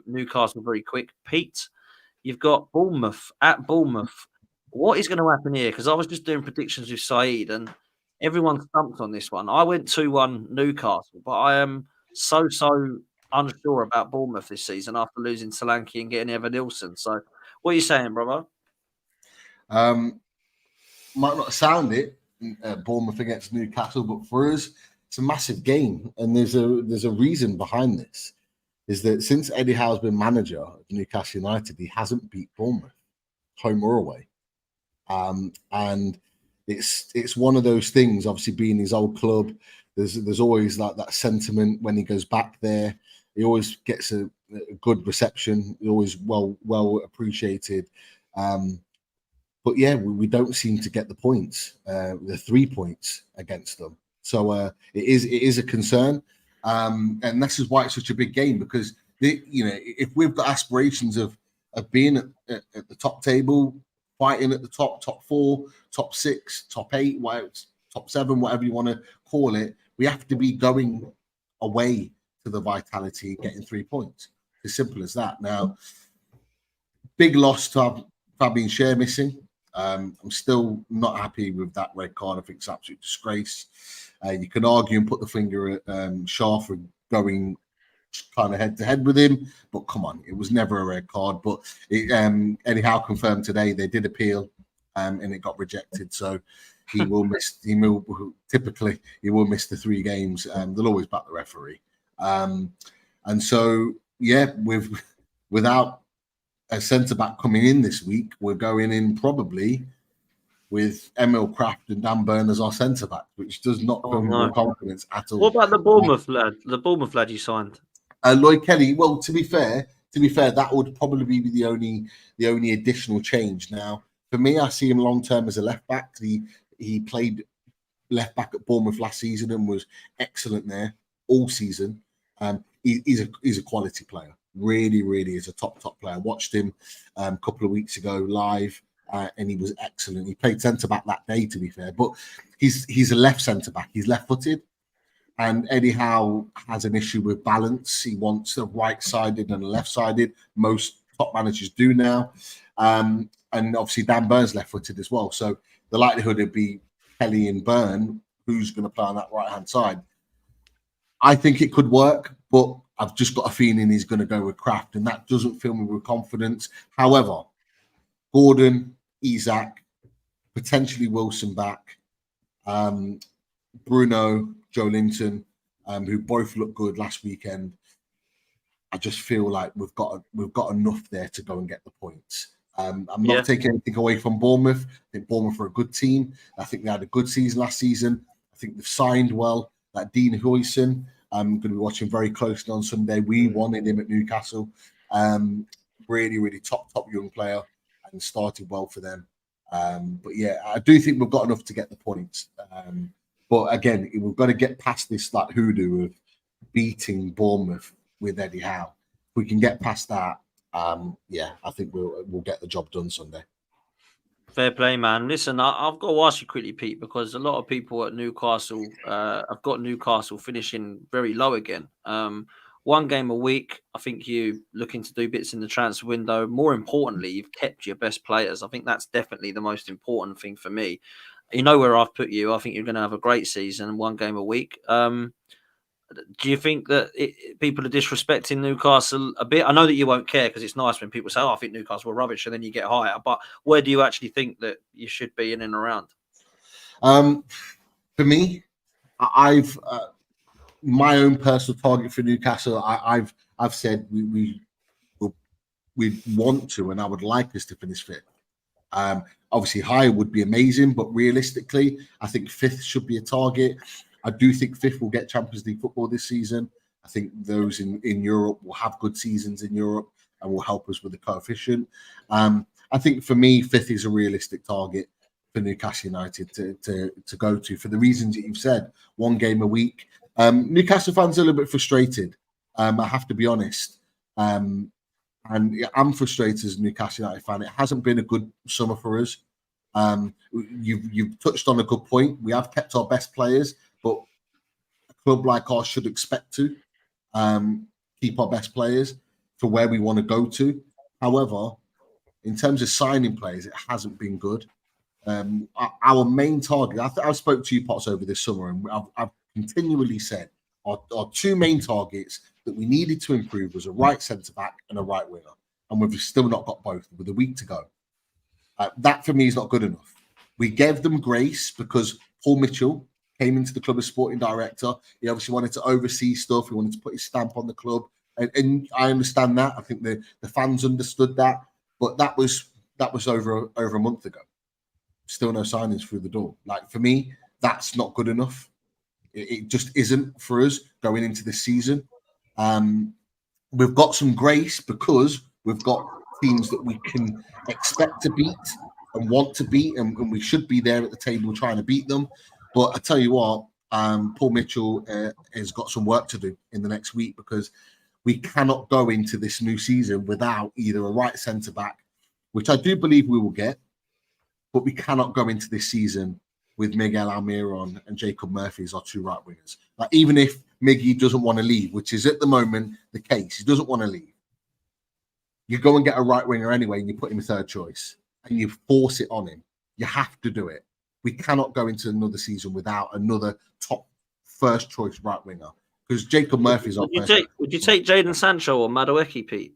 Newcastle very quick. Pete, you've got Bournemouth at Bournemouth. What is going to happen here? Because I was just doing predictions with Saeed and everyone stumped on this one. I went 2-1 Newcastle, but I am so unsure about Bournemouth this season after losing Solanke and getting Evan Nilsson. So what are you saying, brother? Might not sound it, Bournemouth against Newcastle, but for us, it's a massive game. And there's a reason behind this, is that since Eddie Howe's been manager of Newcastle United, he hasn't beat Bournemouth, home or away. And it's one of those things, obviously being his old club, there's always like that sentiment when he goes back there. He always gets a good reception. He's always well appreciated. But yeah, we don't seem to get the points, the 3 points against them. So it is a concern. And this is why it's such a big game, because if we've got aspirations of being at the top table, fighting at the top 4, top 6, top 8, top 7, whatever you want to call it. We have to be going away to the Vitality, getting 3 points. As simple as that. Now, big loss to have Fabio Vieira missing. I'm still not happy with that red card. I think it's an absolute disgrace. You can argue and put the finger at Shaw for going kind of head-to-head with him, but come on, it was never a red card. But it anyhow confirmed today they did appeal, and it got rejected. So he will miss. Typically he will miss the 3 games. They'll always back the referee. And so yeah, without a centre back coming in this week, we're going in probably with Emil Kraft and Dan Burn as our centre back, which does not come with confidence at all. What about the Bournemouth lad? The Bournemouth lad you signed, Lloyd Kelly. Well, to be fair, that would probably be the only additional change. Now, for me, I see him long term as a left back. He played left back at Bournemouth last season and was excellent there all season. He's a quality player. Really, really is a top player. I watched him a couple of weeks ago live, and he was excellent. He played centre back that day, to be fair, but he's a left centre back. He's left footed, and Eddie Howe has an issue with balance. He wants a right sided and a left sided. Most top managers do now, and obviously Dan Burn's left footed as well. So the likelihood would be Kelly and Burn, who's going to play on that right hand side. I think it could work, but I've just got a feeling he's going to go with Kraft, and that doesn't fill me with confidence. However, Gordon, Isak, potentially Wilson back, Bruno, Joe Linton, who both looked good last weekend. I just feel like we've got enough there to go and get the points. I'm not taking anything away from Bournemouth. I think Bournemouth are a good team. I think they had a good season last season. I think they've signed well. Like Dean Huijsen, I'm going to be watching very closely on Sunday. We wanted him at Newcastle. Really, really top young player, and started well for them. But yeah, I do think we've got enough to get the points. But again, we've got to get past this hoodoo of beating Bournemouth with Eddie Howe. If we can get past that, I think we'll get the job done Sunday. Fair play, man. Listen, I've got to ask you quickly, Pete, because a lot of people at Newcastle, I've got Newcastle finishing very low again. 1 game a week. I think you looking to do bits in the transfer window. More importantly, you've kept your best players. I think that's definitely the most important thing for me. You know where I've put you. I think you're going to have a great season, 1 game a week. Do you think that people are disrespecting Newcastle a bit? I know that you won't care because it's nice when people say, I think Newcastle were rubbish, and then you get higher. But where do you actually think that you should be in and around? For me, I've my own personal target for Newcastle. I've said we want to, and I would like us to finish 5th. Obviously, higher would be amazing, but realistically, I think 5th should be a target. I do think 5th will get Champions League football this season. I think those in Europe will have good seasons in Europe and will help us with the coefficient. I think for me, 5th is a realistic target for Newcastle United to go to for the reasons that you've said. 1 game a week. Newcastle fans are a little bit frustrated. I have to be honest. And I'm frustrated as a Newcastle United fan. It hasn't been a good summer for us. You've touched on a good point. We have kept our best players, but a club like ours should expect to keep our best players for where we want to go to. However, in terms of signing players, it hasn't been good. Our main target, I spoke to you, Potts, over this summer, and I've continually said our 2 main targets that we needed to improve was a right centre-back and a right winger. And we've still not got both with a week to go. That, for me, is not good enough. We gave them grace because Paul Mitchell came into the club as sporting director. He obviously wanted to oversee stuff. He wanted to put his stamp on the club. And I understand that. I think the fans understood that. But that was over a month ago. Still no signings through the door. Like, for me, that's not good enough. It just isn't for us going into this season. We've got some grace because we've got teams that we can expect to beat and want to beat, and we should be there at the table trying to beat them. But I tell you what, Paul Mitchell has got some work to do in the next week because we cannot go into this new season without either a right centre-back, which I do believe we will get, but we cannot go into this season with Miguel Almiron and Jacob Murphy as our 2 right wingers. Like, even if Miggy doesn't want to leave, which is at the moment the case, he doesn't want to leave. You go and get a right winger anyway, and you put him a 3rd choice, and you force it on him. You have to do it. We cannot go into another season without another top 1st choice right winger, because Jacob Murphy's our first. Would you take Jadon Sancho or Madueke, Pete?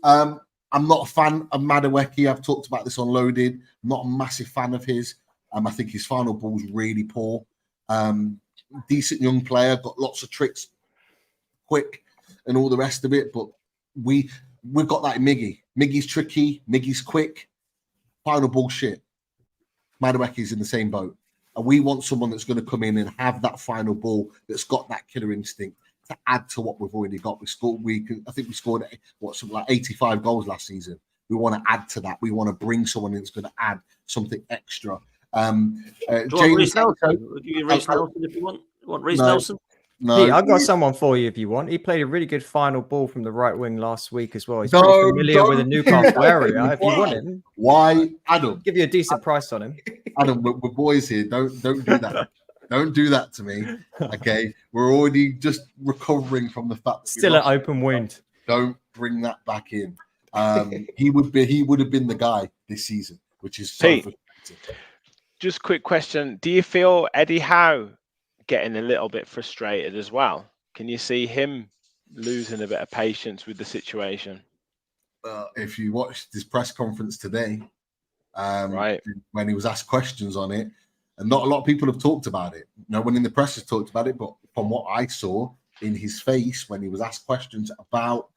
I'm not a fan of Madueke. I've talked about this on Loaded. I'm not a massive fan of his. I think his final ball's really poor. Decent young player, got lots of tricks, quick, and all the rest of it. But we've got that in Miggy. Miggy's tricky. Miggy's quick. Final ball shit. Madueke's in the same boat. And we want someone that's going to come in and have that final ball that's got that killer instinct to add to what we've already got. I think we scored something like 85 goals last season. We want to add to that. We want to bring someone that's going to add something extra. Reece Nelson? Would you Reece Nelson if you want? You want Reece Nelson? No, Pete, I've got someone for you if you want. He played a really good final ball from the right wing last week as well. He's pretty familiar with the Newcastle area. If you want him, why, Adam? Give you a decent price on him. Adam, we're boys here. Don't do that. Don't do that to me. Okay, we're already just recovering from the fact that Still an open wound. Don't bring that back in. He would have been the guy this season, which is so Pete, just quick question: do you feel Eddie Howe getting a little bit frustrated as well? Can you see him losing a bit of patience with the situation? If you watched his press conference today, right, when he was asked questions on it, and not a lot of people have talked about it. No one in the press has talked about it, but from what I saw in his face when he was asked questions about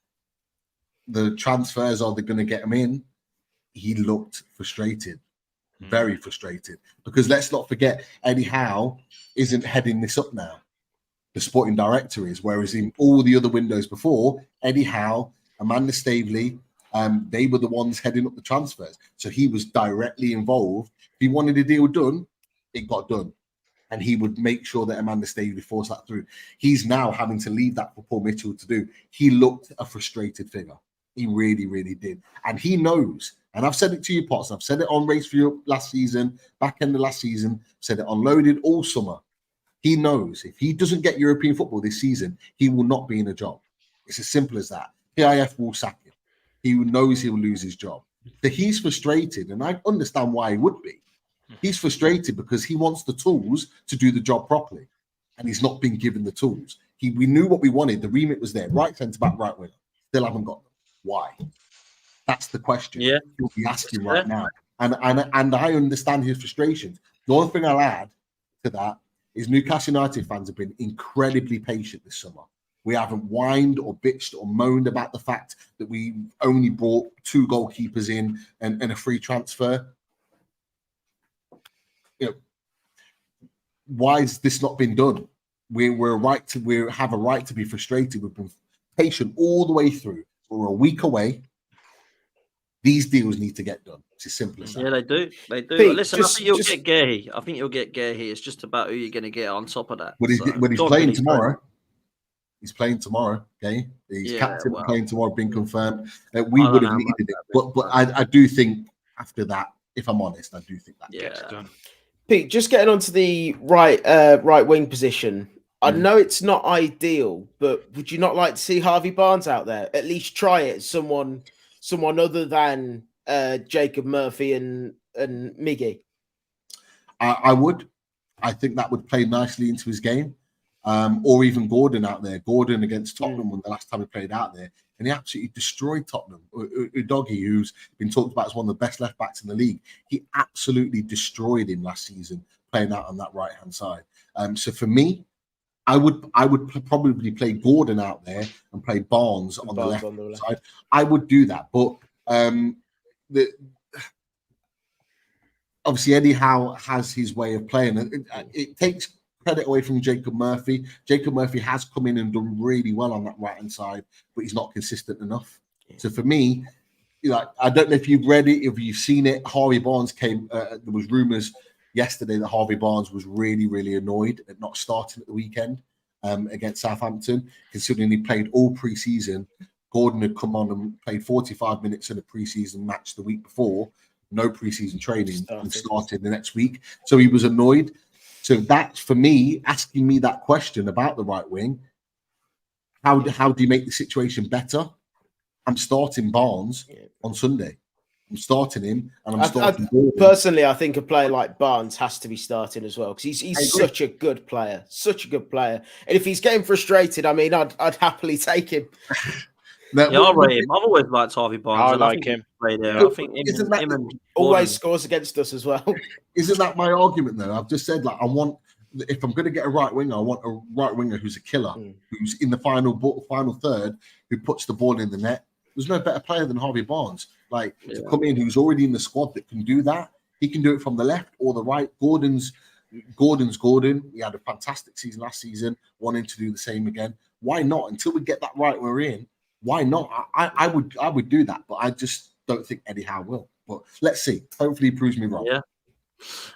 the transfers, are they going to get him in, he looked frustrated. Very frustrated, because let's not forget, Eddie Howe isn't heading this up now. The sporting director is, whereas in all the other windows before, Eddie Howe, Amanda Staveley, they were the ones heading up the transfers. So he was directly involved. If he wanted a deal done, it got done. And he would make sure that Amanda Staveley forced that through. He's now having to leave that for Paul Mitchell to do. He looked a frustrated figure. He really, really did. And he knows. And I've said it to you, Potts. I've said it on Race for Europe last season, back end of last season, said it on Loaded all summer. He knows if he doesn't get European football this season, he will not be in a job. It's as simple as that. PIF will sack him. He knows he will lose his job. So he's frustrated, and I understand why he would be. He's frustrated because he wants the tools to do the job properly, and he's not been given the tools. We knew what we wanted. The remit was there. Right centre back, right winger. Still haven't got them. Why? That's the question. Yeah, he'll be asking right now, and I understand his frustrations. The only thing I'll add to that is Newcastle United fans have been incredibly patient this summer. We haven't whined or bitched or moaned about the fact that we only brought 2 goalkeepers in and a free transfer. You know, why has this not been done? We have a right to be frustrated. We've been patient all the way through. We're a week away. These deals need to get done. It's as simple as that. Yeah, they do. They do. Pete, Listen, I think you'll get Gehi. I think you'll get Gehi. It's just about who you're going to get on top of that. But he's playing tomorrow. He's playing tomorrow. Okay, he's captain playing tomorrow. Been confirmed. We would have needed it, but I do think after that, if I'm honest, I do think that gets done. Pete, just getting onto the right wing position. I know it's not ideal, but would you not like to see Harvey Barnes out there? At least try it. Someone other than Jacob Murphy and Miggy. I would. I think that would play nicely into his game. Or even Gordon out there. Gordon against Tottenham when the last time he played out there, and he absolutely destroyed Tottenham. Udogie, who's been talked about as one of the best left backs in the league, he absolutely destroyed him last season playing out on that right hand side. So for me, I would probably play Gordon out there and play Barnes on the left side. I would do that, but obviously Eddie Howe has his way of playing. It takes credit away from Jacob Murphy. Jacob Murphy has come in and done really well on that right hand side, but he's not consistent enough. So for me, I don't know if you've read it, if you've seen it. Harvey Barnes came. There was rumours yesterday that Harvey Barnes was really, really annoyed at not starting at the weekend against Southampton, considering he played all pre-season. Gordon had come on and played 45 minutes in a pre-season match the week before, no preseason training and started the next week. So he was annoyed. So that's for me, asking me that question about the right wing. How do you make the situation better? I'm starting Barnes on Sunday. I'm starting him, and I'm starting Gordon. Personally, I think a player like Barnes has to be starting as well, because he's such a good player, And if he's getting frustrated, I mean, I'd happily take him. Now, yeah, I'll rate him. I've always liked Harvey Barnes. I like him. I think him and always scores against us as well. Isn't that my argument though? I've just said, like, if I'm going to get a right winger, I want a right winger who's a killer, who's in the final third, who puts the ball in the net. There's no better player than Harvey Barnes. Like, to come in, who's already in the squad that can do that. He can do it from the left or the right. Gordon's Gordon. He had a fantastic season last season, wanting to do the same again. Why not? Until we get that right, we're in. Why not? I would do that, but I just don't think Eddie Howe will. But let's see. Hopefully, he proves me wrong. Yeah.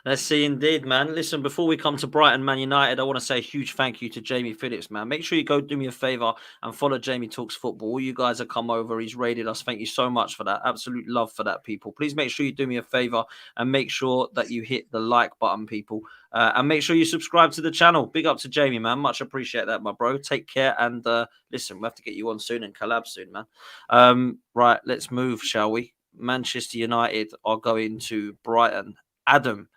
Let's see, indeed, man. Listen, before we come to Brighton, Man United, I want to say a huge thank you to Jamie Phillips, man. Make sure you go do me a favor and follow Jamie Talks Football. All you guys have come over. He's rated us. Thank you so much for that. Absolute love for that, people. Please make sure you do me a favor and make sure that you hit the like button, people. And make sure you subscribe to the channel. Big up to Jamie, man. Much appreciate that, my bro. Take care. And listen, we'll have to get you on soon and collab soon, man. Right, let's move, shall we? Manchester United are going to Brighton. Adam,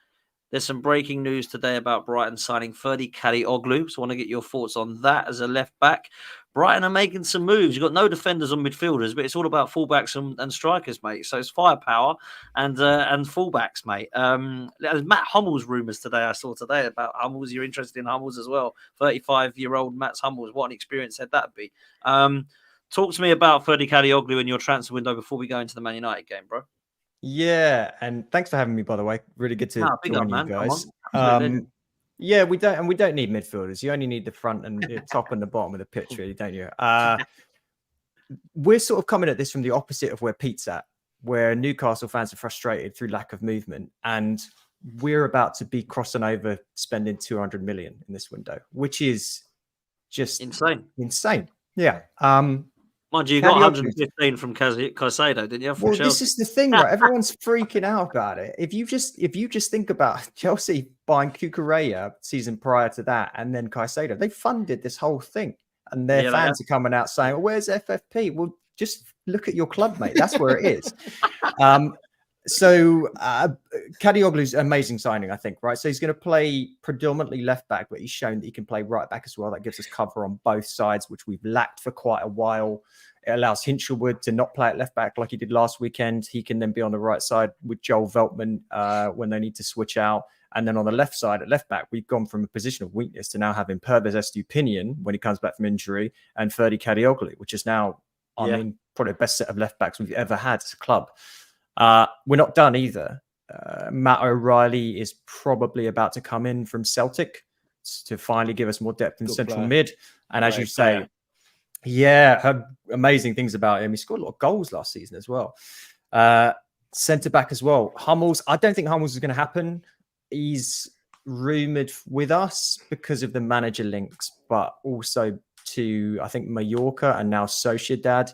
there's some breaking news today about Brighton signing Ferdi Kadioglu. So I want to get your thoughts on that as a left back. Brighton are making some moves. You've got no defenders on midfielders, but it's all about fullbacks and strikers, mate. So it's firepower and fullbacks, mate. Matt Hummels rumours today. I saw today about Hummels. You're interested in Hummels as well. 35-year-old Matt Hummels. What an experience said that'd be. Talk to me about Ferdi Kadioglu in your transfer window before we go into the Man United game, bro. Yeah, and thanks for having me, by the way. Really good to join you guys. Yeah, we don't need midfielders. You only need the front and the top and the bottom of the pitch, really, don't you? We're sort of coming at this from the opposite of where Pete's at, where Newcastle fans are frustrated through lack of movement, and we're about to be crossing over spending 200 million in this window, which is just insane. Yeah. Mind you, you got 115 from Caicedo, didn't you? Well, this is the thing, right? Everyone's freaking out about it. If you just think about Chelsea buying Cucurella season prior to that, and then Caicedo, they funded this whole thing, and their fans are coming out saying, "Where's FFP?" Well, just look at your club, mate. That's where it is. So Kadioglu's an amazing signing, I think, right? So he's going to play predominantly left back, but he's shown that he can play right back as well. That gives us cover on both sides, which we've lacked for quite a while. It allows Hinchelwood to not play at left back like he did last weekend. He can then be on the right side with Joel Veltman when they need to switch out. And then on the left side at left back, we've gone from a position of weakness to now having Pervez Estupinian when he comes back from injury and Ferdi Kadioglu, which is now, I mean, probably the best set of left backs we've ever had as a club. We're not done either. Matt O'Reilly is probably about to come in from Celtic to finally give us more depth in central mid. And as you say, heard amazing things about him. He scored a lot of goals last season as well. Centre back as well. Hummels, I don't think Hummels is going to happen. He's rumoured with us because of the manager links, but also to, I think, Mallorca and now Sociedad.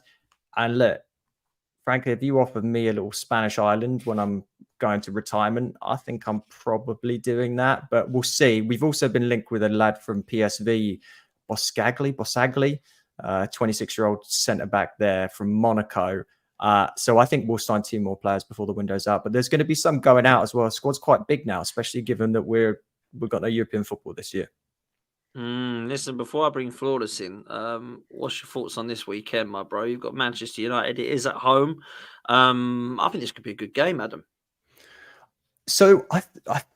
And look, frankly, if you offered me a little Spanish island when I'm going to retirement, I think I'm probably doing that, but we'll see. We've also been linked with a lad from PSV, Bossagli, 26-year-old centre-back there from Monaco. So I think we'll sign 2 more players before the window's out, but there's going to be some going out as well. The squad's quite big now, especially given that we've got no European football this year. Listen, before I bring Flawless in, what's your thoughts on this weekend, my bro? You've got Manchester United. It is at home. I think this could be a good game, Adam. So I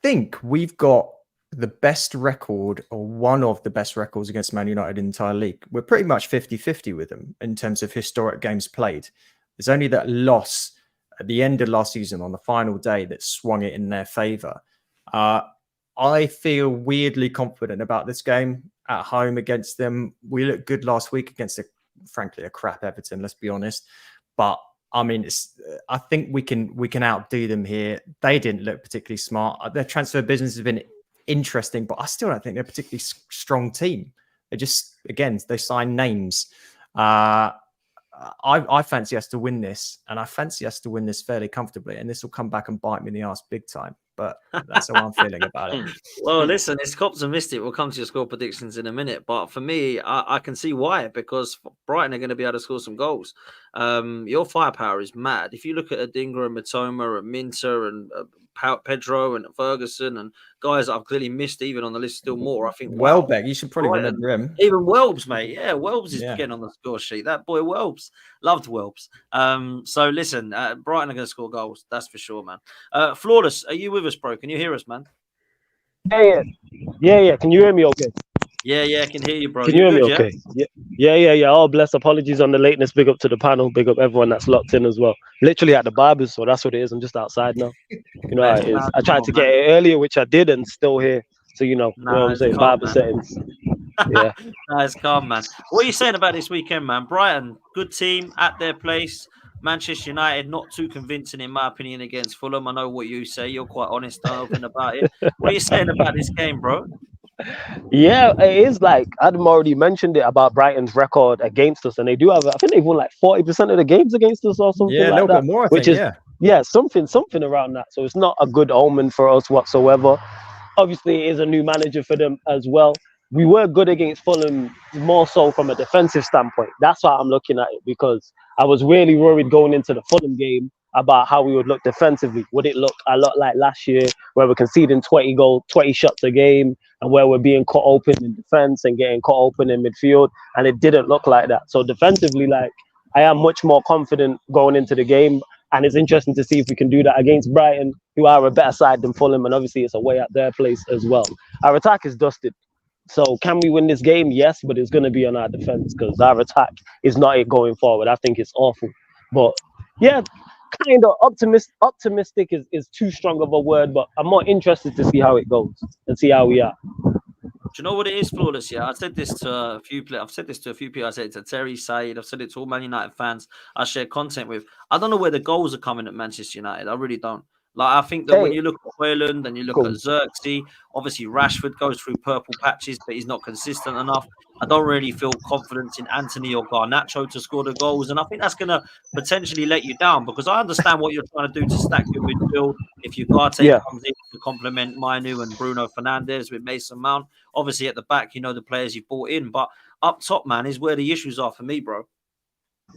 think we've got the best record, or one of the best records against Man United in the entire league. We're pretty much 50-50 with them in terms of historic games played. There's only that loss at the end of last season on the final day that swung it in their favour. I feel weirdly confident about this game at home against them. We looked good last week against, frankly, a crap Everton, let's be honest. But, I mean, I think we can outdo them here. They didn't look particularly smart. Their transfer business has been interesting, but I still don't think they're a particularly strong team. They just, again, they sign names. I fancy us to win this, and I fancy us to win this fairly comfortably, and this will come back and bite me in the ass big time. But that's how I'm feeling about it. Well, listen, it's optimistic. We'll come to your score predictions in a minute. But for me, I can see why, because Brighton are going to be able to score some goals. Your firepower is mad. If you look at Adingra and Matoma and Minter and Pedro and Ferguson and guys that I've clearly missed even on the list still more, I think, wow, Welbeck, you should probably Brighton, remember him. Even Welbs, mate. Yeah, Welbs is getting on the score sheet. That boy Welbs. Loved Welbs. So listen, Brighton are going to score goals. That's for sure, man. Flawless, are you with us, bro? Can you hear us, man? Yeah. Can you hear me okay? Yeah, I can hear you, bro. Can you hear me okay? Yeah. Oh, bless. Apologies on the lateness. Big up to the panel. Big up everyone that's locked in as well. Literally at the barbers, so that's what it is. I'm just outside now. You know how it is. I tried to get it earlier, which I did, and still here. So, you know what I'm saying? Barber settings. Yeah. Nice, calm, man. What are you saying about this weekend, man? Brighton, good team at their place. Manchester United, not too convincing, in my opinion, against Fulham. I know what you say. You're quite honest and open about it. What are you saying about this game, bro? Yeah, it is like Adam already mentioned it about Brighton's record against us, and they do have. I think they've won like 40% of the games against us or something. Yeah, a little like that, bit more. I which think, is something around that. So it's not a good omen for us whatsoever. Obviously, it is a new manager for them as well. We were good against Fulham, more so from a defensive standpoint. That's why I'm looking at it, because I was really worried going into the Fulham game about how we would look defensively. Would it look a lot like last year, where we're conceding 20 shots a game, and where we're being cut open in defense and getting cut open in midfield? And it didn't look like that. So defensively, like, I am much more confident going into the game. And it's interesting to see if we can do that against Brighton, who are a better side than Fulham. And obviously, it's away at their place as well. Our attack is dusted. So can we win this game? Yes, but it's going to be on our defense, because our attack is not it going forward. I think it's awful. But yeah, kind of optimistic is too strong of a word, but I'm more interested to see how it goes and see how we are. Do you know what it is, Flawless? Yeah, I've said this to a few people. I said it to Terry, Said. I've said it to all Man United fans I share content with. I don't know where the goals are coming at Manchester United. I really don't. Like, I think that when you look at Højlund and you look at Xerxes, obviously Rashford goes through purple patches, but he's not consistent enough. I don't really feel confidence in Anthony or Garnacho to score the goals. And I think that's going to potentially let you down, because I understand what you're trying to do to stack your midfield. If Ugarte comes in to complement Mainu and Bruno Fernandes with Mason Mount, obviously at the back, you know the players you've brought in. But up top, man, is where the issues are for me, bro.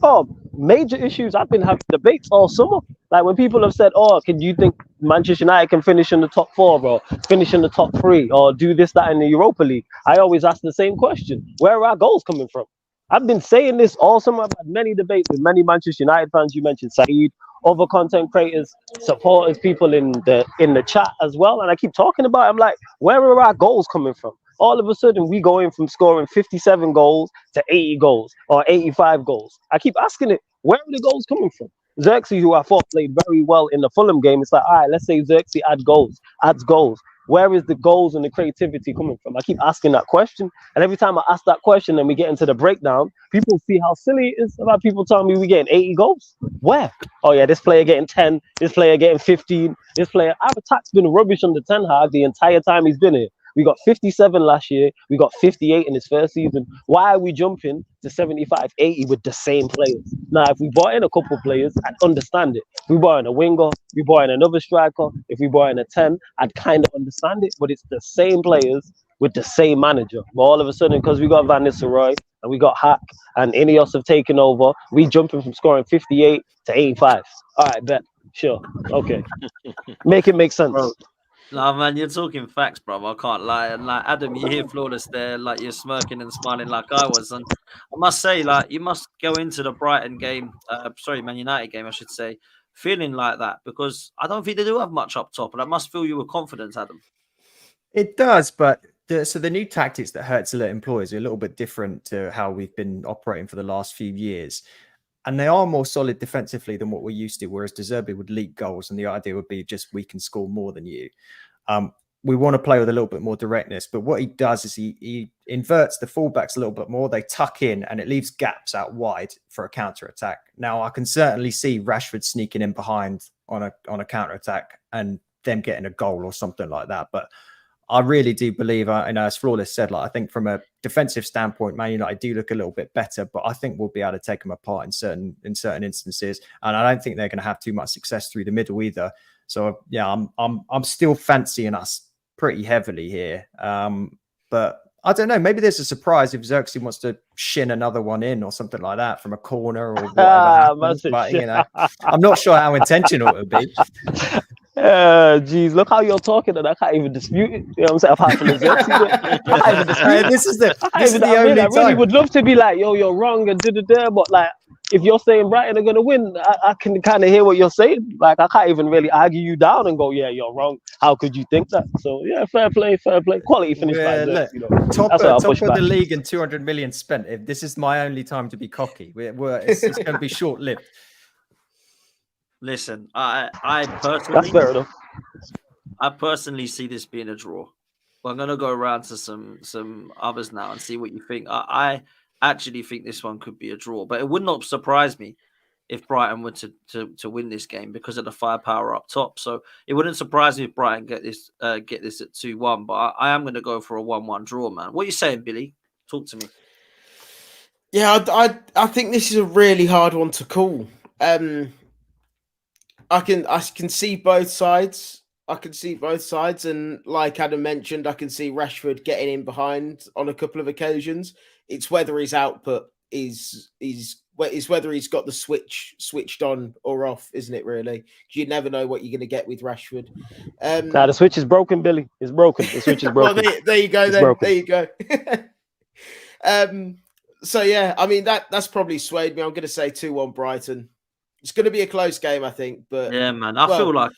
Oh, major issues. I've been having debates all summer. Like, when people have said, "Oh, can you think Manchester United can finish in the top 4, bro? Finish in the top 3, or do this, that in the Europa League?" I always ask the same question: where are our goals coming from? I've been saying this all summer. I've had many debates with many Manchester United fans. You mentioned Saeed, other content creators, supporters, people in the chat as well. And I keep talking about it. I'm like, where are our goals coming from? All of a sudden, we going from scoring 57 goals to 80 goals or 85 goals. I keep asking it, where are the goals coming from? Xerxes, who I thought played very well in the Fulham game, it's like, all right, let's say Xerxes adds goals. Where is the goals and the creativity coming from? I keep asking that question. And every time I ask that question and we get into the breakdown, people see how silly it is about people telling me we're getting 80 goals. Where? Oh, yeah, this player getting 10, this player getting 15, this player. Our attack's been rubbish under Ten Hag the entire time he's been here. We got 57 last year. We got 58 in his first season. Why are we jumping to 75, 80 with the same players? Now, if we brought in a couple of players, I'd understand it. If we brought in a winger, we brought in another striker, if we brought in a 10, I'd kind of understand it. But it's the same players with the same manager. But all of a sudden, because we got Van Nistelrooy and we got Hack and Ineos have taken over, we jumping from scoring 58 to 85. All right, bet. Sure. Okay. Make it make sense. Bro. No, man, you're talking facts, bro. I can't lie. And like, Adam, you hear Flawless there, like, you're smirking and smiling like I was. And I must say, like, you must go into the Brighton game, Man United game, I should say, feeling like that, because I don't think they do have much up top, and that must fill you with confidence, Adam. It does, but the new tactics that Hertzler employs are a little bit different to how we've been operating for the last few years. And they are more solid defensively than what we're used to, whereas De Zerbi would leak goals, and the idea would be just we can score more than you. We want to play with a little bit more directness, but what he does is he inverts the fullbacks a little bit more. They tuck in, and it leaves gaps out wide for a counter-attack. Now, I can certainly see Rashford sneaking in behind on a counter-attack and them getting a goal or something like that, but I really do believe, as Flawless said, like I think from a defensive standpoint, Man United do look a little bit better, but I think we'll be able to take them apart in certain instances, and I don't think they're going to have too much success through the middle either. So yeah, I'm still fancying us pretty heavily here, but I don't know. Maybe there's a surprise if Xerxes wants to shin another one in or something like that from a corner or whatever happens. But I'm not sure how intentional it would be. Geez, look how you're talking, and I can't even dispute it. You know what I'm saying? Apart from the Xerxes, I can't even dispute it. This is the I really would love to be like, yo, you're wrong and da, but like, if you're saying Brighton are gonna win, I can kind of hear what you're saying. Like, I can't even really argue you down and go, yeah, you're wrong. How could you think that? So yeah, fair play, quality finish by Xerxes. You know, top of the league and 200 million spent. If this is my only time to be cocky, it's going to be short lived. Listen, I personally, that's fair enough. I personally see this being a draw. But I'm gonna go around to some others now and see what you think. I actually think this one could be a draw, but it would not surprise me if Brighton were to win this game because of the firepower up top. So it wouldn't surprise me if Brighton get this at 2-1. But I am gonna go for a 1-1 draw, man. What are you saying, Billy? Talk to me. Yeah, I think this is a really hard one to call. I can see both sides. And like Adam mentioned, I can see Rashford getting in behind on a couple of occasions. It's whether his output is whether he's got the switched on or off, isn't it? Really, you never know what you're going to get with Rashford. The switch is broken, Billy. It's broken. The switch is broken. Well, there you go. Then there you go. So yeah, I mean that's probably swayed me. I'm going to say 2-1 Brighton. It's going to be a close game, I think. But yeah, man, I feel like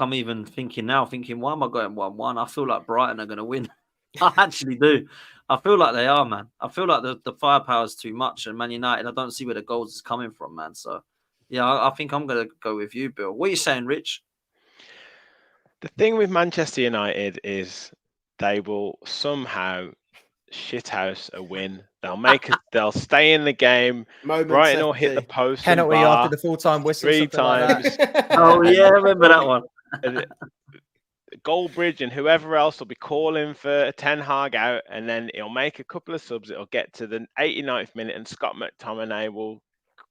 I'm even thinking why am I going 1-1? I feel like Brighton are going to win. I actually do. I feel like they are, man. I feel like the firepower is too much, and Man United, I don't see where the goals is coming from, man. So yeah, I think I'm going to go with you, Bill. What are you saying, Rich? The thing with Manchester United is they will somehow shithouse a win. They'll stay in the game. Brighton will hit the post. Penalty after the full-time whistle 3 times. Like Oh yeah, I remember that one. Goldbridge and whoever else will be calling for a Ten Hag out, and then he'll make a couple of subs. It'll get to the 89th minute, and Scott McTominay will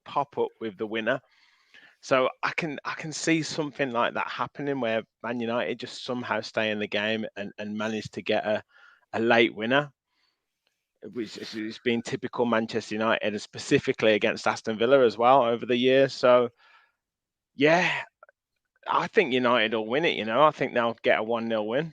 pop up with the winner. So I can see something like that happening where Man United just somehow stay in the game and manage to get a late winner, which has been typical Manchester United, and specifically against Aston Villa as well over the years. So, yeah, I think United will win it. I think they'll get a 1-0 win.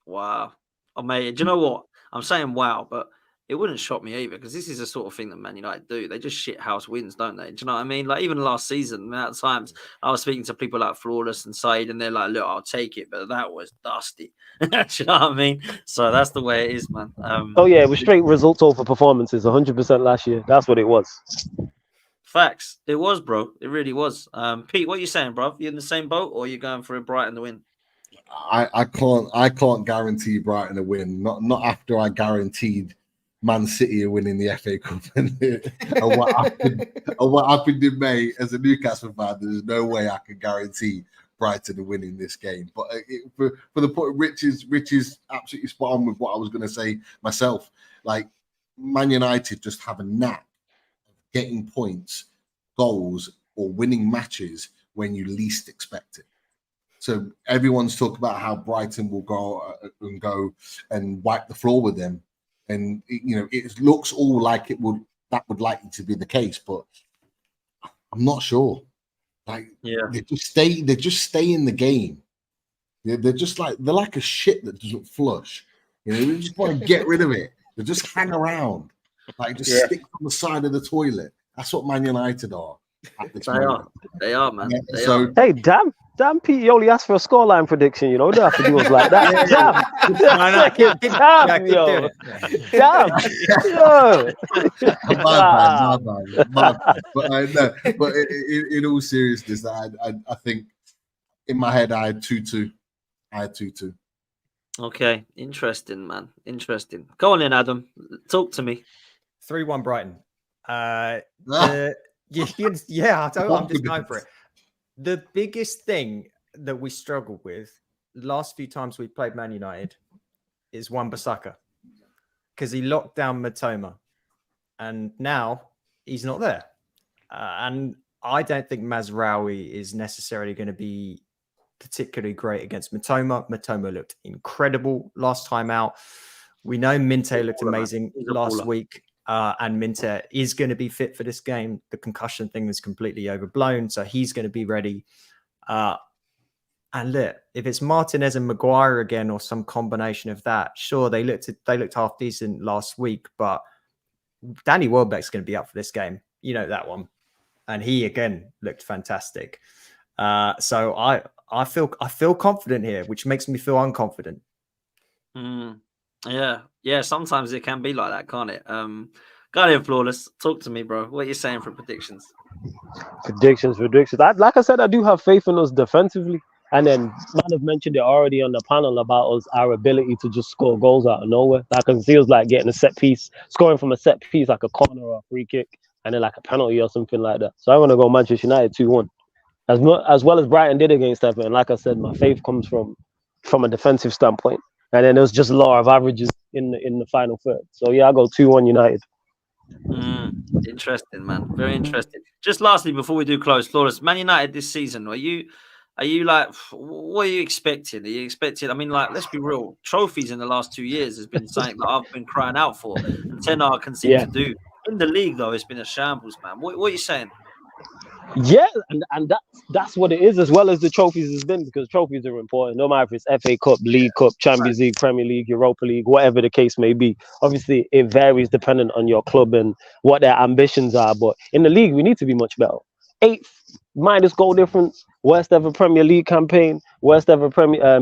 Wow. Oh, mate, do you know what? I'm saying wow, but it wouldn't shock me either because this is the sort of thing that Man United do. They just shit house wins, don't they? Do you know what I mean? Like, even last season, at times, I was speaking to people like Flawless and Said, and they're like, look, I'll take it, but that was dusty. Do you know what I mean? So that's the way it is, man. It was straight results over performances, 100% last year. That's what it was. Facts. It was, bro. It really was. Pete, what are you saying, bro? You in the same boat, or are you going for a Brighton to win? I can't guarantee Brighton a win. Not after I guaranteed Man City are winning the FA Cup and what happened in May. As a Newcastle fan, there's no way I can guarantee Brighton are winning this game. But for the point, Rich is absolutely spot on with what I was going to say myself. Like, Man United just have a knack of getting points, goals, or winning matches when you least expect it. So everyone's talking about how Brighton will go and wipe the floor with them. And it looks all like that would likely to be the case, but I'm not sure. Like, they just stay in the game. They're like a shit that doesn't flush. They just want to get rid of it. They just hang around, stick on the side of the toilet. That's what Man United are. They are, man. Yeah, hey, damn, Pete, you only asked for a scoreline prediction, You don't have to do us like that. Damn. But in all seriousness, I think in my head I had 2-2. Okay, interesting, man. Interesting. Go on in, Adam. Talk to me. 3-1 Brighton. I'm just going for it. The biggest thing that we struggle with the last few times we played Man United is Wan-Bissaka because he locked down Matoma, and now he's not there. And I don't think Mazraoui is necessarily going to be particularly great against Matoma. Matoma looked incredible last time out. We know Minte looked amazing last week, and Minte is going to be fit for this game. The concussion thing is completely overblown, so he's going to be ready. And look, if it's Martinez and Maguire again, or some combination of that, sure, they looked half decent last week, but Danny Welbeck's going to be up for this game. You know that one, and he again looked fantastic. So I feel confident here, which makes me feel unconfident. Yeah. Sometimes it can be like that, can't it? Go ahead, Flawless. Talk to me, bro. What are you saying for predictions? Predictions. Like I said, I do have faith in us defensively. And then man have mentioned it already on the panel about us, our ability to just score goals out of nowhere. Like it feels like getting a set piece, scoring from a set piece, like a corner or a free kick, and then like a penalty or something like that. So I want to go Manchester United 2-1. As well as Brighton did against Everton. Like I said, my faith comes from a defensive standpoint. And then there's just a lot of averages in the final third. So yeah, I'll go 2-1 United. Interesting, man. Very interesting. Just lastly, before we do close, Flawless, Man United this season, are you like, what are you expecting? Are you expecting, I mean, like, let's be real, trophies in the last 2 years has been something that I've been crying out for, and Ten Hag can seem to do. In the league, though, it's been a shambles, man. What are you saying? Yeah, and that's what it is, as well as the trophies has been, because trophies are important, no matter if it's FA Cup, League Cup, Champions League, Premier League, Europa League, whatever the case may be. Obviously, it varies depending on your club and what their ambitions are, but in the league, we need to be much better. 8th minus goal difference, worst ever Premier League campaign, worst ever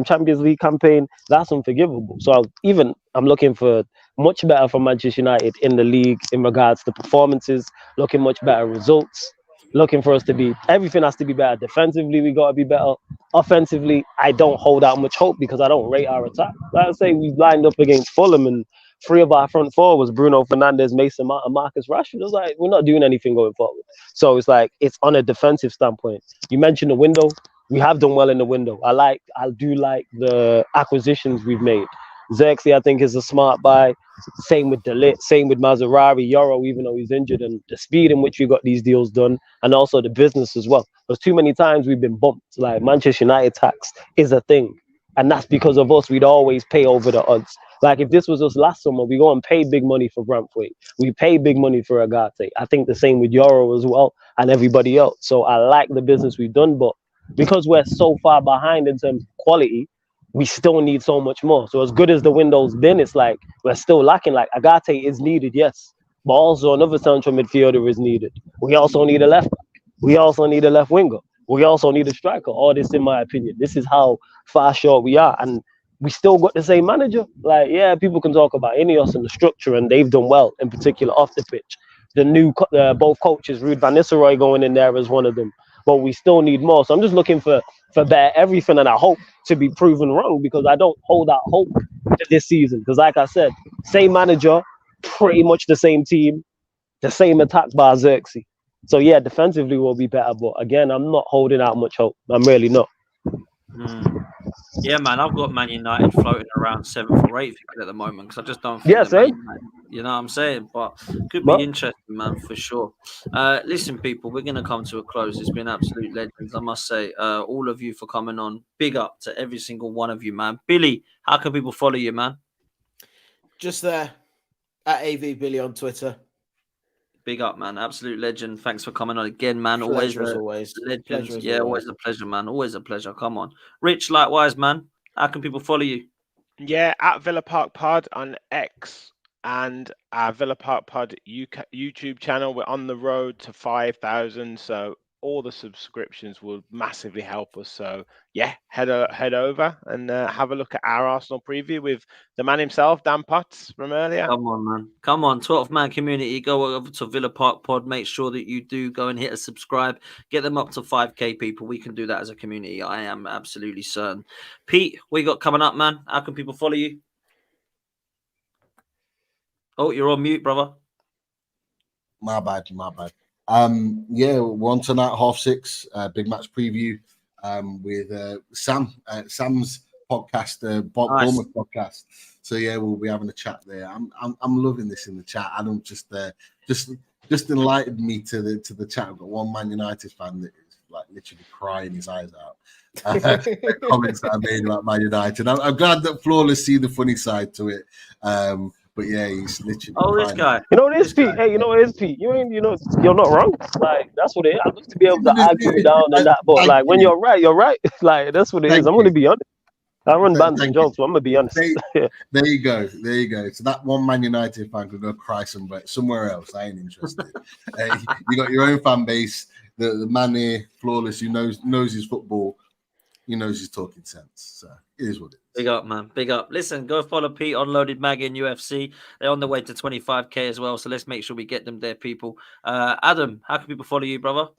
Champions League campaign. That's unforgivable. So I'm looking for much better for Manchester United in the league in regards to performances, looking much better results. Looking for us to be, everything has to be better. Defensively, we got to be better. Offensively, I don't hold out much hope because I don't rate our attack. Like I say, we lined up against Fulham and 3 of our front 4 was Bruno Fernandes, Mason Mount, and Marcus Rashford. It was like, we're not doing anything going forward. So it's like, it's on a defensive standpoint. You mentioned the window. We have done well in the window. I do like the acquisitions we've made. Xerxes, I think, is a smart buy. Same with De Ligt, same with Mazraoui, Yoro, even though he's injured, and the speed in which we got these deals done, and also the business as well. There's too many times we've been bumped. Like Manchester United tax is a thing, and that's because of us. We'd always pay over the odds. Like if this was us last summer, we go and pay big money for Braithwaite. We pay big money for Agate. I think the same with Yoro as well, and everybody else. So I like the business we've done, but because we're so far behind in terms of quality, we still need so much more. So as good as the window's been, it's like we're still lacking. Like Agate is needed, yes, but also another central midfielder is needed. We also need a left back. We also need a left winger. We also need a striker. All this, in my opinion, this is how far short we are, and we still got the same manager. Like, yeah, people can talk about Ineos and the structure, and they've done well, in particular off the pitch. The new both coaches, Ruud van Nistelrooy going in there as one of them, but we still need more. So I'm just looking for better everything, and I hope to be proven wrong, because I don't hold out hope for this season. Because like I said, same manager, pretty much the same team, the same attack by Xerxes. So yeah, defensively we'll be better, but again, I'm not holding out much hope. I'm really not. Yeah, man, I've got Man United floating around 7th or 8th at the moment, because I just don't think you know what I'm saying? But could be interesting, man, for sure. Listen, people, we're going to come to a close. It's been absolute legends, I must say. All of you for coming on. Big up to every single one of you, man. Billy, how can people follow you, man? Just there, at AV Billy on Twitter. Big up, man. Absolute legend. Thanks for coming on again, man. Always. Legend. Yeah, always a pleasure, man. Always a pleasure. Come on. Rich, likewise, man. How can people follow you? Yeah, at Villa Park Pod on X and our Villa Park Pod YouTube channel. We're on the road to 5,000, so all the subscriptions will massively help us. So yeah, head over and have a look at our Arsenal preview with the man himself, Dan Potts, from earlier. Come on, man. Come on, 12-man community. Go over to Villa Park Pod. Make sure that you do go and hit a subscribe. Get them up to 5K people. We can do that as a community. I am absolutely certain. Pete, what you got coming up, man? How can people follow you? Oh, you're on mute, brother. My bad. Yeah, we're on tonight, 6:30, big match preview with Sam. Sam's podcast, Bournemouth podcast. So yeah, we'll be having a chat there. I'm loving this in the chat. Adam just enlightened me to the chat. I've got one Man United fan that is like literally crying his eyes out. Comments that I made about Man United. I'm glad that Flawless see the funny side to it. But yeah, he's literally. Oh, this guy. You know what it is, Pete? Hey, you know what it is, Pete? You're not wrong. Like, that's what it is. I'd love to be able to argue you down and that, but like, when you're right, you're right. Like, that's what it is. I'm going to be honest. I run bands and jokes, so I'm going to be honest. There you go. So that one Man United fan could go cry somewhere else. I ain't interested. You got your own fan base. The man here, Flawless, who knows his football. He knows his talking sense. So it is what it is. Big up, man. Big up. Listen, go follow Pete on Loaded Mag in UFC. They're on the way to 25K as well. So let's make sure we get them there, people. Adam, how can people follow you, brother?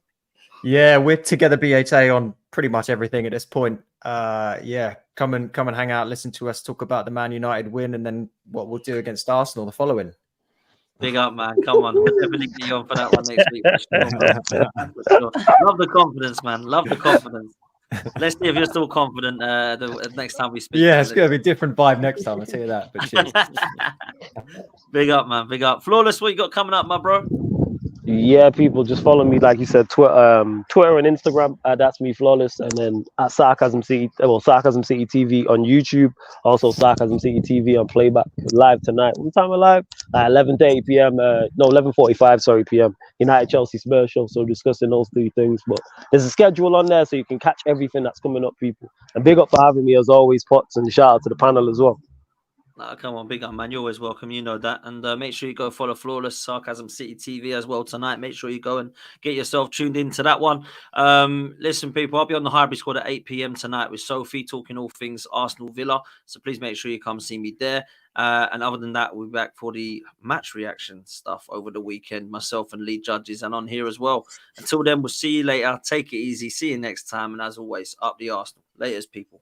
Yeah, we're together BHA on pretty much everything at this point. Yeah, come and hang out, listen to us talk about the Man United win and then what we'll do against Arsenal the following. Big up, man. Come on. We'll definitely get you on for that one next week. For sure. Love the confidence, man. Love the confidence. Let's see if you're still confident the next time we speak. Yeah, it's going to be a different vibe next time, I'll tell you that. But cheers. Big up, man. Big up. Flawless, what you got coming up, my bro? Yeah, people just follow me, like you said, Twitter and Instagram. That's me, Flawless, and then at Sarcasm City TV on YouTube. Also, Sarcasm City TV on Playback live tonight. What time are live? 11:30 p.m. 11:45 p.m. United Chelsea Spurs show. So discussing those three things. But there's a schedule on there, so you can catch everything that's coming up, people. And big up for having me as always, Potts, and shout out to the panel as well. Come on, big up, man. You're always welcome. You know that. And make sure you go follow Flawless Sarcasm City TV as well tonight. Make sure you go and get yourself tuned into that one. Listen, people, I'll be on the Hybrid Squad at 8 p.m. tonight with Sophie talking all things Arsenal Villa. So please make sure you come see me there. And other than that, we'll be back for the match reaction stuff over the weekend. Myself and lead judges and on here as well. Until then, we'll see you later. Take it easy. See you next time. And as always, up the Arsenal. Laters, people.